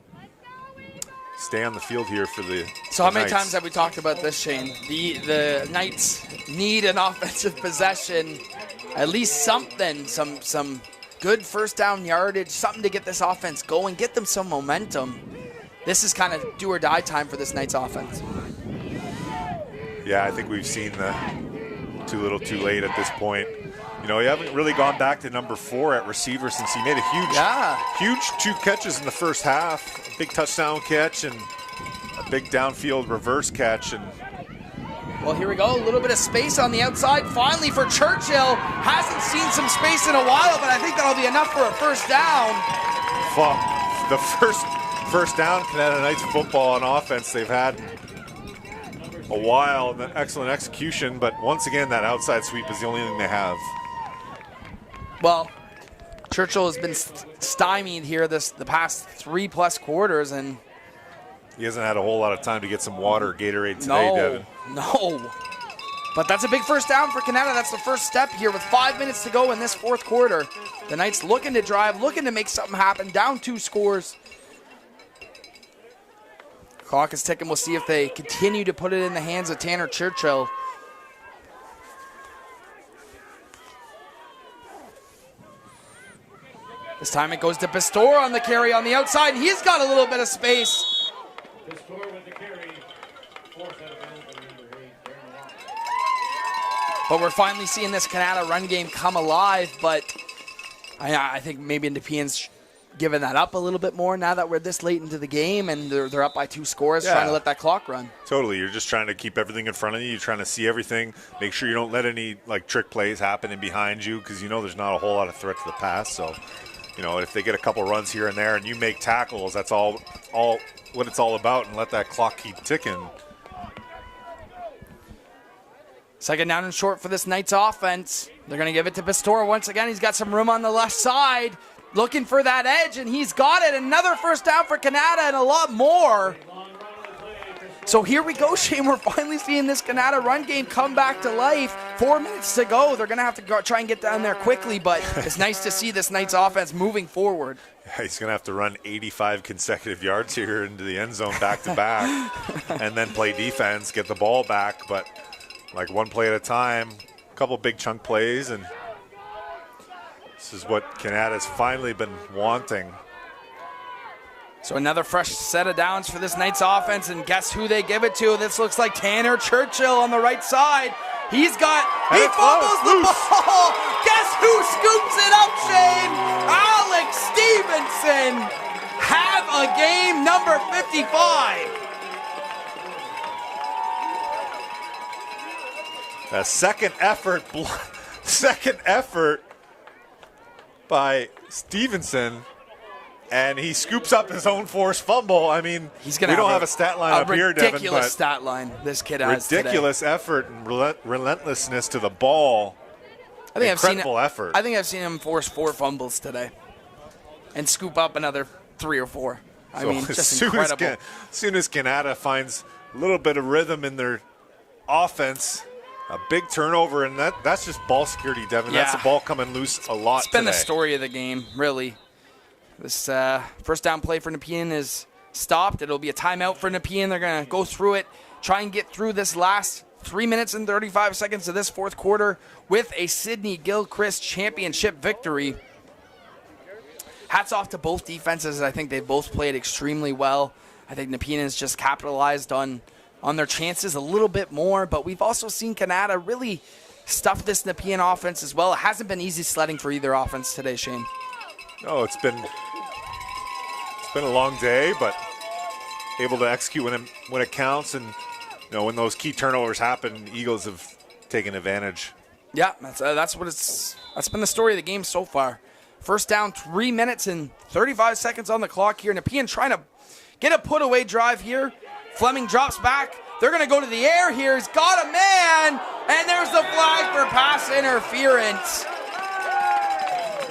stay on the field here for the So how many Knights. times have we talked about this, Shane? The Knights need an offensive possession, at least something, some good 1st down yardage, something to get this offense going, get them some momentum. This is kind of do or die time for this Knights offense. Yeah, I think we've seen the too little too late at this point. You know, you haven't really gone back to number 4 at receiver since he made a huge 2 catches in the first half. A big touchdown catch and a big downfield reverse catch. And Well, here we go. A little bit of space on the outside. Finally for Churchill. Hasn't seen some space in a while, but I think that'll be enough for a 1st down. the first down Canada Knights football on offense they've had a while. And excellent execution, but once again, that outside sweep is the only thing they have. Well, Churchill has been stymied here the past 3+ quarters, and He hasn't had a whole lot of time to get some water or Gatorade today, Devin. No. But that's a big 1st down for Canada. That's the first step here with 5 minutes to go in this 4th quarter. The Knights looking to drive, looking to make something happen, down 2 scores. Clock is ticking. We'll see if they continue to put it in the hands of Tanner Churchill. This time it goes to Pastor on the carry on the outside, and he's got a little bit of space. Pastor with the carry. 4th out of bounds by number 8, Darren Watt. But we're finally seeing this Canada run game come alive, but I think maybe Nepean's given that up a little bit more now that we're this late into the game and they're up by 2 scores, trying to let that clock run. Totally. You're just trying to keep everything in front of you. You're trying to see everything, make sure you don't let any trick plays happen in behind you, because you know there's not a whole lot of threat to the pass. So, you know, if they get a couple runs here and there and you make tackles, that's all what it's all about, and let that clock keep ticking. 2nd down and short for this Knights offense. They're going to give it to Pastor once again. He's got some room on the left side, looking for that edge, and he's got it. Another 1st down for Canada and a lot more. So here we go, Shane. We're finally seeing this Canada run game come back to life. 4 minutes to go. They're going to have to try and get down there quickly, but it's nice to see this Knights offense moving forward. Yeah, he's going to have to run 85 consecutive yards here into the end zone back-to-back and then play defense, get the ball back, but like one play at a time, a couple big chunk plays, and this is what Canada's finally been wanting. So another fresh set of downs for this Knights offense, and guess who they give it to? This looks like Tanner Churchill on the right side. He fumbles the ball. Guess who scoops it up, Shane? Alex Stevenson. Have a game, number 55. A second effort by Stevenson, and he scoops up his own forced fumble. I mean, we don't have a stat line up here, Devin, ridiculous but stat line this kid has ridiculous effort and relentlessness to the ball. Incredible effort. I think I've seen him force 4 fumbles today and scoop up another 3 or 4. I mean, just incredible. As soon as Canada finds a little bit of rhythm in their offense, a big turnover, and that's just ball security, Devin. Yeah. That's the ball coming loose a lot It's been today. the story of the game, really. This 1st down play for Nepean is stopped. It'll be a timeout for Nepean. They're going to go through it, try and get through this last 3 minutes and 35 seconds of this 4th quarter with a Sidney Gilchrist championship victory. Hats off to both defenses. I think they both played extremely well. I think Nepean has just capitalized on their chances a little bit more, but we've also seen Canada really stuff this Nepean offense as well. It hasn't been easy sledding for either offense today, Shane. No, it's been a long day, but able to execute when it counts, and when those key turnovers happen, Eagles have taken advantage. Yeah, that's been the story of the game so far. First down, 3 minutes and 35 seconds on the clock here. Nepean trying to get a put-away drive here. Fleming drops back. They're going to go to the air here. He's got a man, and there's the flag for pass interference.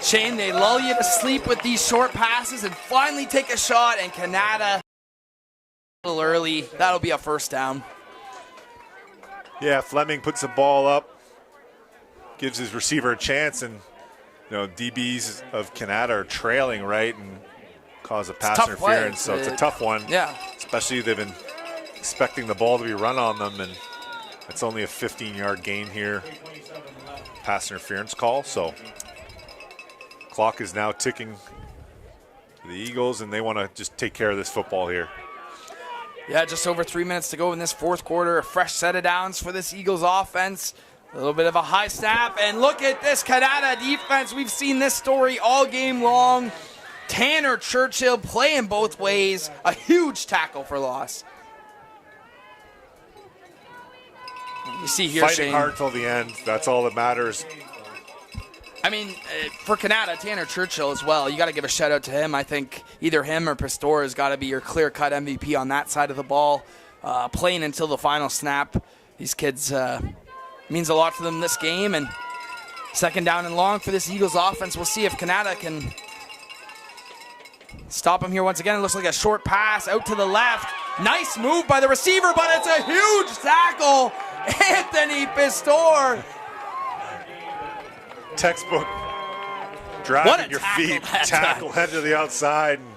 Shane, they lull you to sleep with these short passes and finally take a shot, and Canada a little early. That'll be a first down. Yeah, Fleming puts the ball up, gives his receiver a chance, and DBs of Canada are trailing right and cause a pass interference. So it's a tough one. Yeah. Especially they've been expecting the ball to be run on them, and it's only a 15-yard gain here. Pass interference call. So clock is now ticking to the Eagles, and they want to just take care of this football here. Yeah, just over 3 minutes to go in this fourth quarter. A fresh set of downs for this Eagles offense. A little bit of a high snap, and look at this Canada defense. We've seen this story all game long. Tanner Churchill playing both ways. A huge tackle for loss. You see here, fighting Shane. hard till the end. That's all that matters. I mean, for Canada, Tanner Churchill as well. You got to give a shout out to him. I think either him or Pastor has got to be your clear-cut MVP on that side of the ball. Playing until the final snap. These kids means a lot for them this game. And second down and long for this Eagles offense. We'll see if Canada can stop him here once again. It looks like a short pass out to the left. Nice move by the receiver, but it's a huge tackle. Anthony Pastor. Textbook driving your feet, tackle head to the outside. And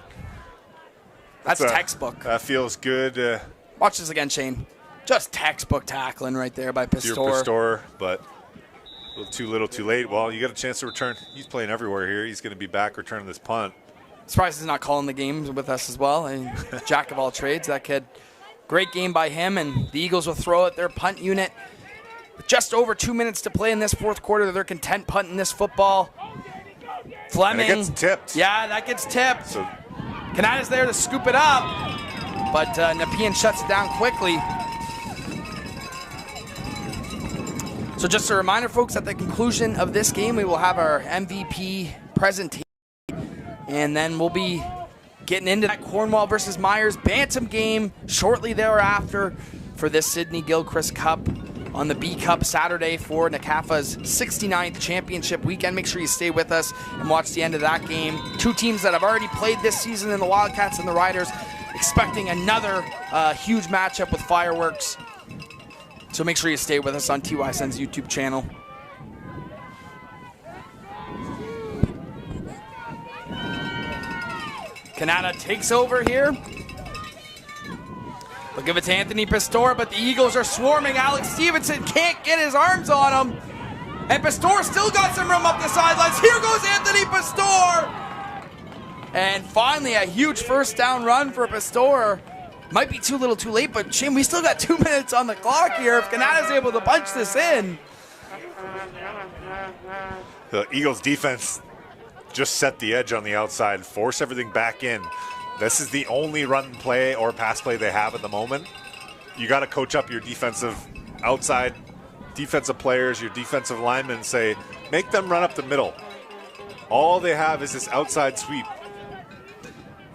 that's textbook. That feels good. Watch this again, Shane. Just textbook tackling right there by Pastor. Pastor, but a little too little, too late. Well, you got a chance to return. He's playing everywhere here. He's going to be back returning this punt. Surprised he's not calling the games with us as well. And jack of all trades, that kid. Great game by him, and the Eagles will throw at their punt unit. With just over 2 minutes to play in this fourth quarter, they're content punting this football. Fleming. And it gets tipped. Yeah, that gets tipped. So Canada's there to scoop it up, but Nepean shuts it down quickly. So just a reminder, folks, at the conclusion of this game, we will have our MVP presentation, and then we'll be getting into that Cornwall versus Myers Bantam game shortly thereafter for this Sidney Gilchrist Cup on the B Cup Saturday for Ncafa's 69th championship weekend. Make sure you stay with us and watch the end of that game. Two teams that have already played this season in the Wildcats and the Riders, expecting another huge matchup with fireworks. So make sure you stay with us on TYSN's YouTube channel. Canada takes over here. They'll give it to Anthony Pastor, but the Eagles are swarming. Alex Stevenson can't get his arms on him. And Pastor still got some room up the sidelines. Here goes Anthony Pastor. And finally, a huge first down run for Pastor. Might be too little too late, but Shane, we still got 2 minutes on the clock here. If Canada's able to punch this in. The Eagles defense just set the edge on the outside, force everything back in. This is the only run play or pass play they have at the moment. You got to coach up your defensive outside defensive players, your defensive linemen, and say, make them run up the middle. All they have is this outside sweep.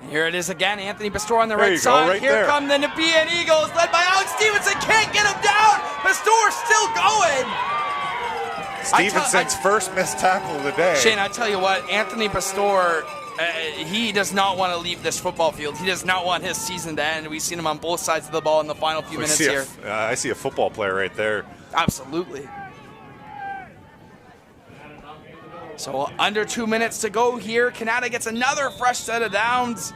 Here it is again, Anthony Pastor on the right side. Right Here there. come the Nepean Eagles, led by Alex Stevenson. Can't get him down. Pastor still going. Stevenson's first missed tackle of the day. Shane, I tell you what, Anthony Pastor, he does not want to leave this football field. He does not want his season to end. We've seen him on both sides of the ball in the final few minutes here. I see a football player right there. Absolutely. So under 2 minutes to go here. Canada gets another fresh set of downs.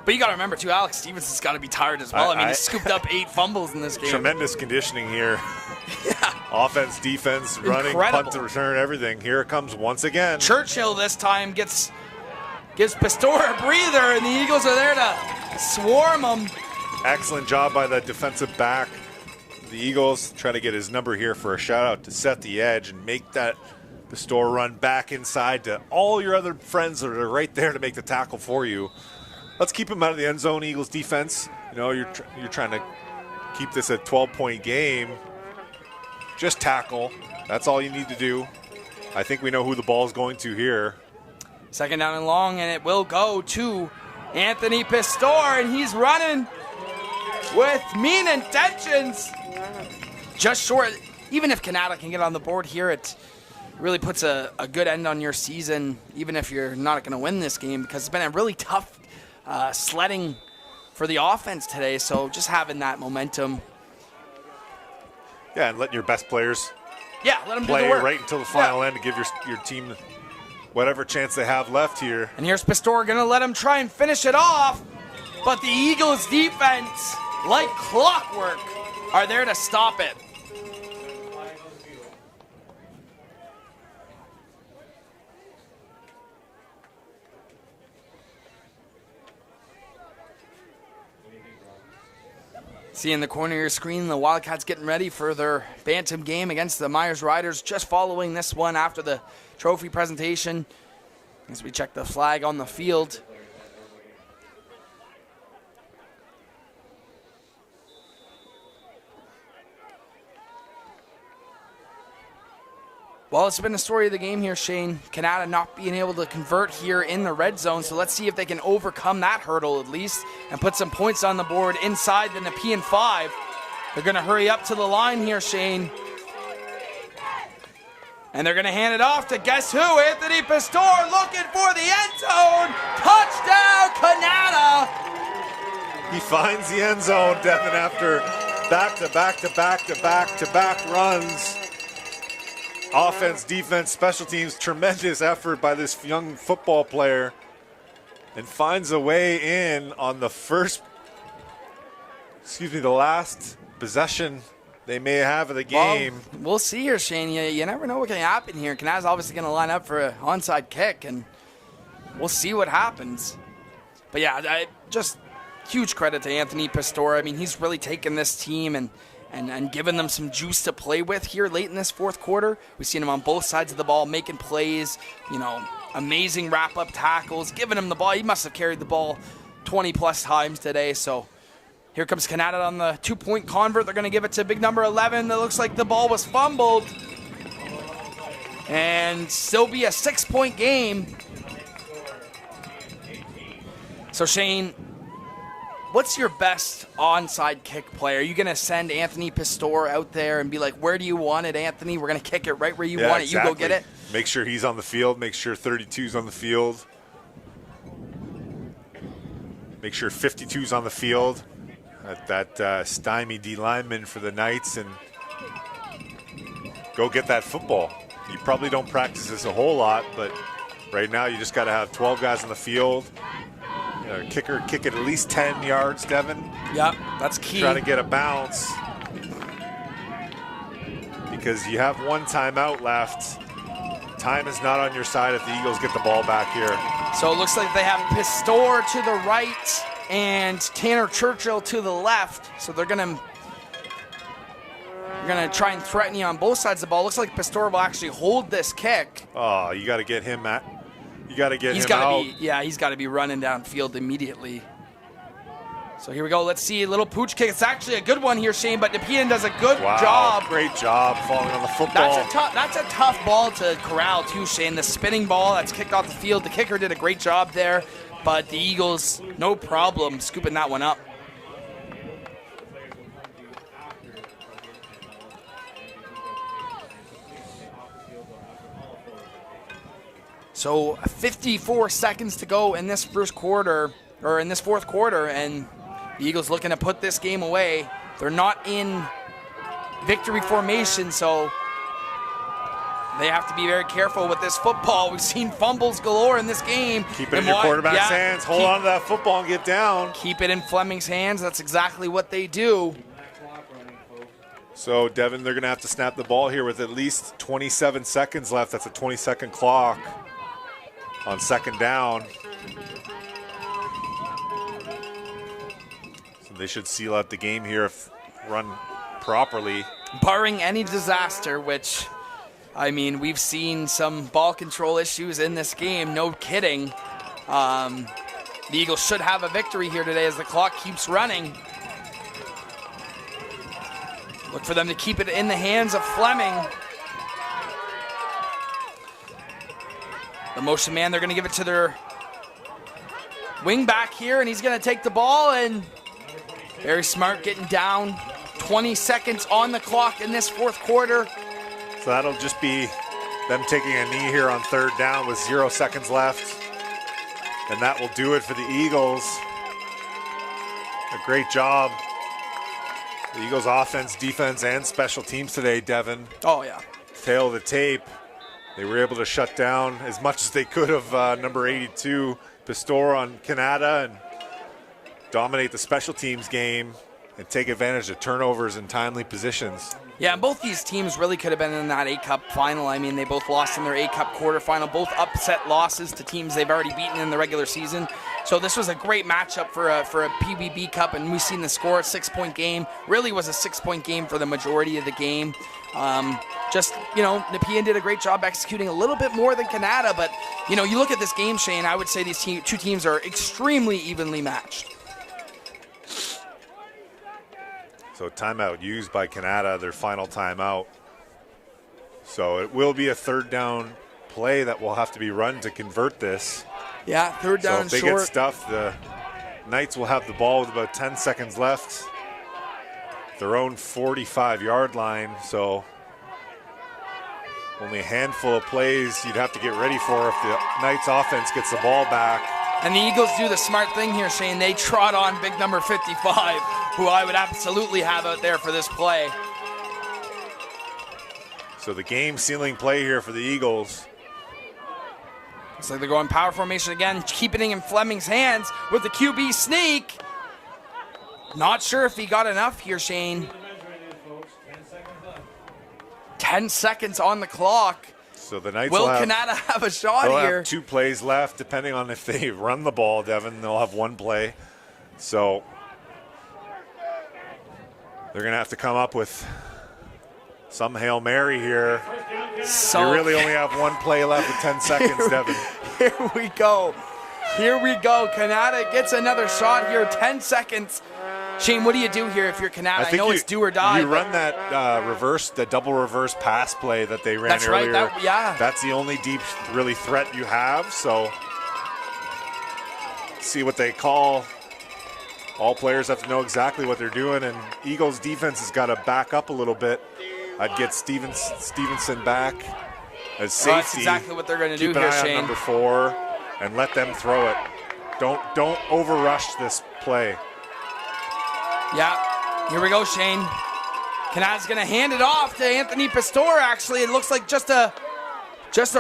But you got to remember, too, Alex Stevenson's got to be tired as well. I mean, he scooped up 8 fumbles in this game. Tremendous conditioning here. Yeah. Offense, defense, running, Incredible. punt to return, everything. Here it comes once again. Churchill this time gives Pastor a breather, and the Eagles are there to swarm him. Excellent job by the defensive back. the Eagles. Try to get his number here for a shout out to set the edge and make that Pastore run back inside to all your other friends that are right there to make the tackle for you. Let's keep him out of the end zone, Eagles defense. You know, you're trying to keep this a 12-point game. Just tackle. That's all you need to do. I think we know who the ball is going to here. Second down and long, and it will go to Anthony Pastore, and he's running with mean intentions. Just short. Even if Canada can get on the board here, it really puts a good end on your season, even if you're not going to win this game, because it's been a really tough sledding for the offense today. So just having that momentum. Yeah, and letting your best players let them play do the work right until the final end to give your team whatever chance they have left here. And here's Pastore going to let him try and finish it off, but the Eagles defense, like clockwork, are there to stop it. See in the corner of your screen, the Wildcats getting ready for their Bantam game against the Myers Riders, just following this one after the trophy presentation as we check the flag on the field. Well, it's been the story of the game here, Shane. Canada not being able to convert here in the red zone, so let's see if they can overcome that hurdle at least and put some points on the board inside the Nepean 5. They're going to hurry up to the line here, Shane. And they're going to hand it off to guess who? Anthony Pastore looking for the end zone. Touchdown, Canada! He finds the end zone, Devin, after back-to-back runs. Offense, defense, special teams, tremendous effort by this young football player, and finds a way in on the last possession they may have of the game. Well, we'll see here, Shane. You never know what can happen here. Canada's obviously going to line up for an onside kick, and we'll see what happens. But yeah, just huge credit to Anthony Pastore. I mean, he's really taken this team and giving them some juice to play with here late in this fourth quarter. We've seen him on both sides of the ball making plays, amazing wrap-up tackles, giving him the ball. He must have carried the ball 20-plus times today. So here comes Canada on the two-point convert. They're going to give it to big number 11. It looks like the ball was fumbled. And still be a 6-point game. So, Shane, what's your best onside kick play? Are you going to send Anthony Pastore out there and be like, where do you want it, Anthony? We're going to kick it right where you want it. You go get it. Make sure he's on the field. Make sure 32's on the field. Make sure 52's on the field. That stymie D lineman for the Knights, and go get that football. You probably don't practice this a whole lot, but right now you just got to have 12 guys on the field. Kicker kick it at least 10 yards, Devin. Yep, that's key. Try to get a bounce because you have one timeout left. Time is not on your side if the Eagles get the ball back here. So it looks like they have Pastore to the right and Tanner Churchill to the left. So they're gonna try and threaten you on both sides of the ball. Looks like Pastore will actually hold this kick. Oh, you got to get him out. He's got to be running downfield immediately. So here we go. Let's see a little pooch kick. It's actually a good one here, Shane, but Nepean does a good job. Great job falling on the football. That's a tough ball to corral too, Shane. The spinning ball that's kicked off the field. The kicker did a great job there, but the Eagles, no problem scooping that one up. So 54 seconds to go in this fourth quarter, and the Eagles looking to put this game away. They're not in victory formation, so they have to be very careful with this football. We've seen fumbles galore in this game. Keep it in your quarterback's hands. Hold on to that football and get down. Keep it in Fleming's hands. That's exactly what they do. So, Devin, they're going to have to snap the ball here with at least 27 seconds left. That's a 20-second clock on second down. So they should seal out the game here if run properly. Barring any disaster, which, I mean, we've seen some ball control issues in this game, no kidding. The Eagles should have a victory here today as the clock keeps running. Look for them to keep it in the hands of Fleming. The motion man, they're going to give it to their wing back here, and he's going to take the ball, and very smart getting down. 20 seconds on the clock in this fourth quarter. So that'll just be them taking a knee here on third down with 0 seconds left. And that will do it for the Eagles. A great job. The Eagles offense, defense, and special teams today, Devin. Oh, yeah. Tail of the tape. They were able to shut down as much as they could of number 82, Pastore on Canada, and dominate the special teams game and take advantage of turnovers and timely positions. Yeah, and both these teams really could have been in that A-Cup final. I mean, they both lost in their A-Cup quarterfinal, both upset losses to teams they've already beaten in the regular season. So this was a great matchup for a PBB Cup, and we've seen the score, a 6-point game. Really was a 6-point game for the majority of the game. Nepean did a great job executing a little bit more than Canada, but, you look at this game, Shane, I would say these two teams are extremely evenly matched. So timeout used by Canada, their final timeout. So it will be a third down play that will have to be run to convert this. Yeah, third down so if they short. get stuffed, the Knights will have the ball with about 10 seconds left. Their own 45-yard line, so only a handful of plays you'd have to get ready for if the Knights offense gets the ball back. And the Eagles do the smart thing here, Shane. They trot on big number 55, who I would absolutely have out there for this play. So the game-sealing play here for the Eagles. Looks like they're going power formation again, keeping it in Fleming's hands with the QB sneak. Not sure if he got enough here, Shane. 10 seconds on the clock. So the Knights will Canada have a shot they'll here? Have 2 plays left, depending on if they run the ball, Devin. They'll have 1 play. So they're going to have to come up with some Hail Mary here. So you really only have 1 play left with 10 seconds, Devin. Here we go. Here we go. Canada gets another shot here. 10 seconds. Shane, what do you do here if you're Canada? I know it's do or die. You run that the double reverse pass play that they ran that's earlier. Right, That's the only deep, really threat you have. So see what they call. All players have to know exactly what they're doing, and Eagles defense has got to back up a little bit. I'd get Stevenson back as safety. That's exactly what they're going to do here, Shane. Shane. Number 4, and let them throw it. Don't overrush this play. Yeah, here we go, Shane. Canada's going to hand it off to Anthony Pastore, actually. It looks like just a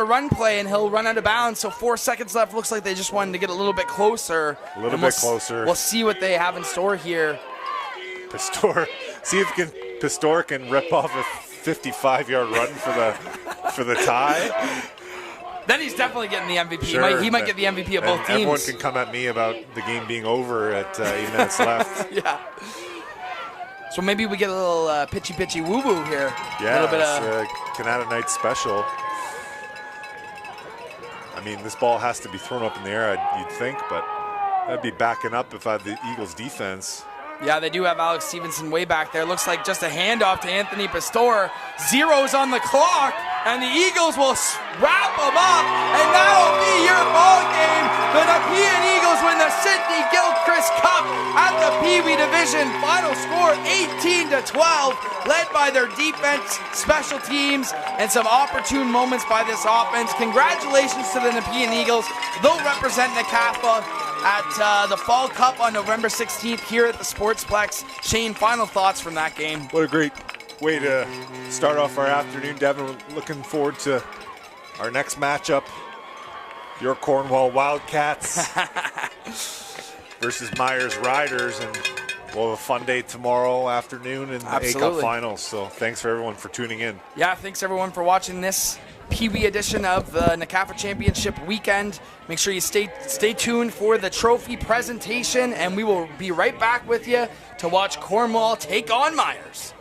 run play, and he'll run out of bounds. So 4 seconds left. Looks like they just wanted to get a little bit closer. A little bit closer. We'll see what they have in store here. Pastore, see if Pastore can rip off a 55-yard run for the tie. Then he's definitely getting the MVP. Sure, he might get the MVP of both teams. Everyone can come at me about the game being over at 8 minutes left. Yeah. So maybe we get a little pitchy woo-woo here. Yeah, a little bit it's Canada Knights special. I mean, this ball has to be thrown up in the air, you'd think, but that'd be backing up if I had the Eagles defense. Yeah, they do have Alex Stevenson way back there. Looks like just a handoff to Anthony Pastore. 0's on the clock, and the Eagles will wrap them up, and that'll be your ball game. The Nepean Eagles win the Sidney Gilchrist Cup at the Pee Wee Division. Final score 18-12, led by their defense, special teams, and some opportune moments by this offense. Congratulations to the Nepean Eagles. They'll represent Ncafa at the Fall Cup on November 16th here at the Sportsplex. Shane, final thoughts from that game? What a great way to start off our afternoon, Devin. We're looking forward to our next matchup. Your Cornwall Wildcats versus Myers Riders, and we'll have a fun day tomorrow afternoon in the A-Cup Finals. So thanks for everyone for tuning in. Yeah, thanks everyone for watching this Pee Wee edition of the Ncafa Championship weekend. Make sure you stay tuned for the trophy presentation, and we will be right back with you to watch Cornwall take on Myers.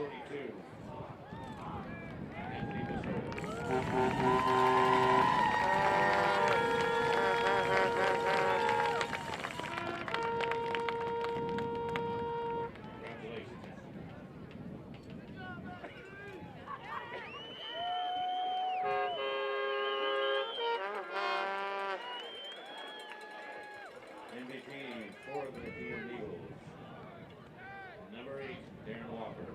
42. Anthony MVP for the Nepean Eagles. Number 8, Darren Walker.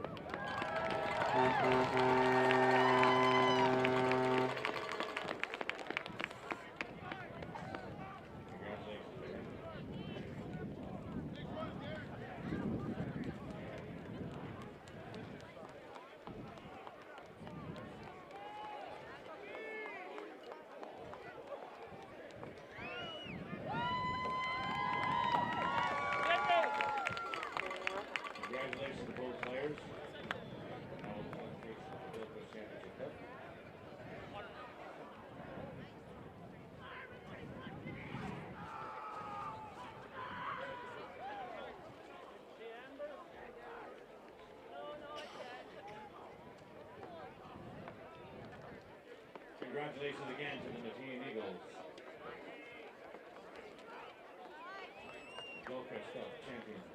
Congratulations to both players. Now we'll qualification for the Bilko Championship Cup. Congratulations again to the Nepean Eagles. Bilko Cup champions.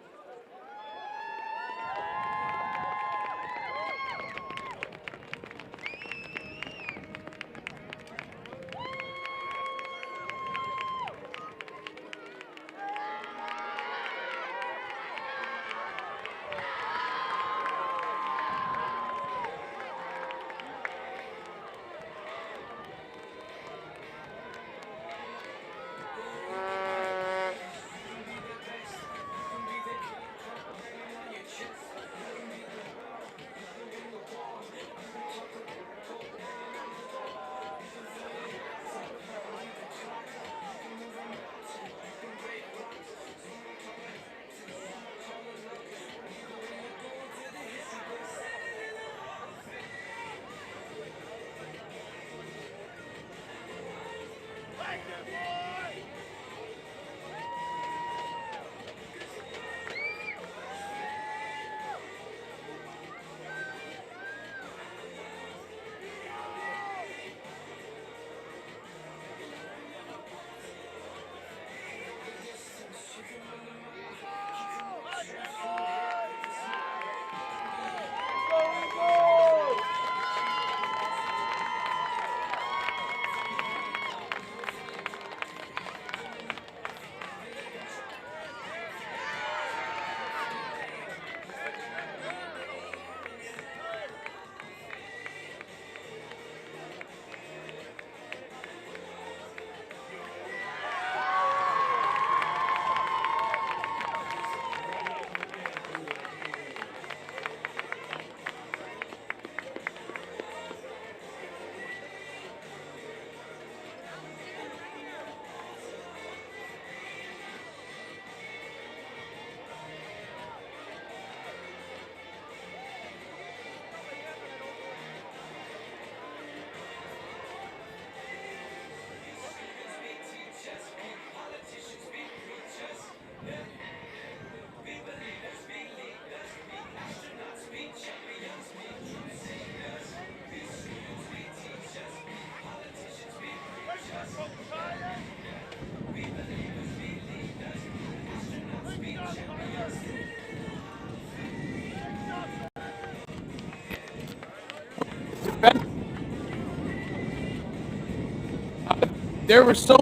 There were so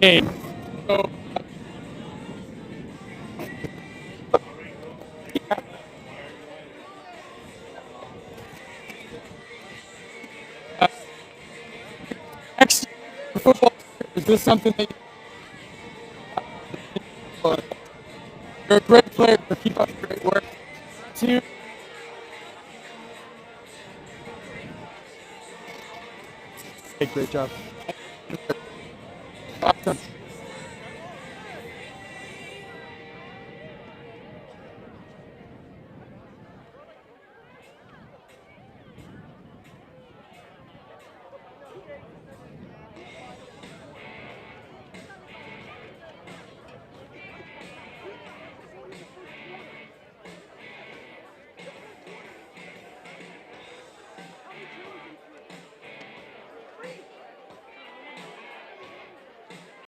game. So next football, is this something that you're a great player, but keep up the great work. Two. Hey, great job. Awesome.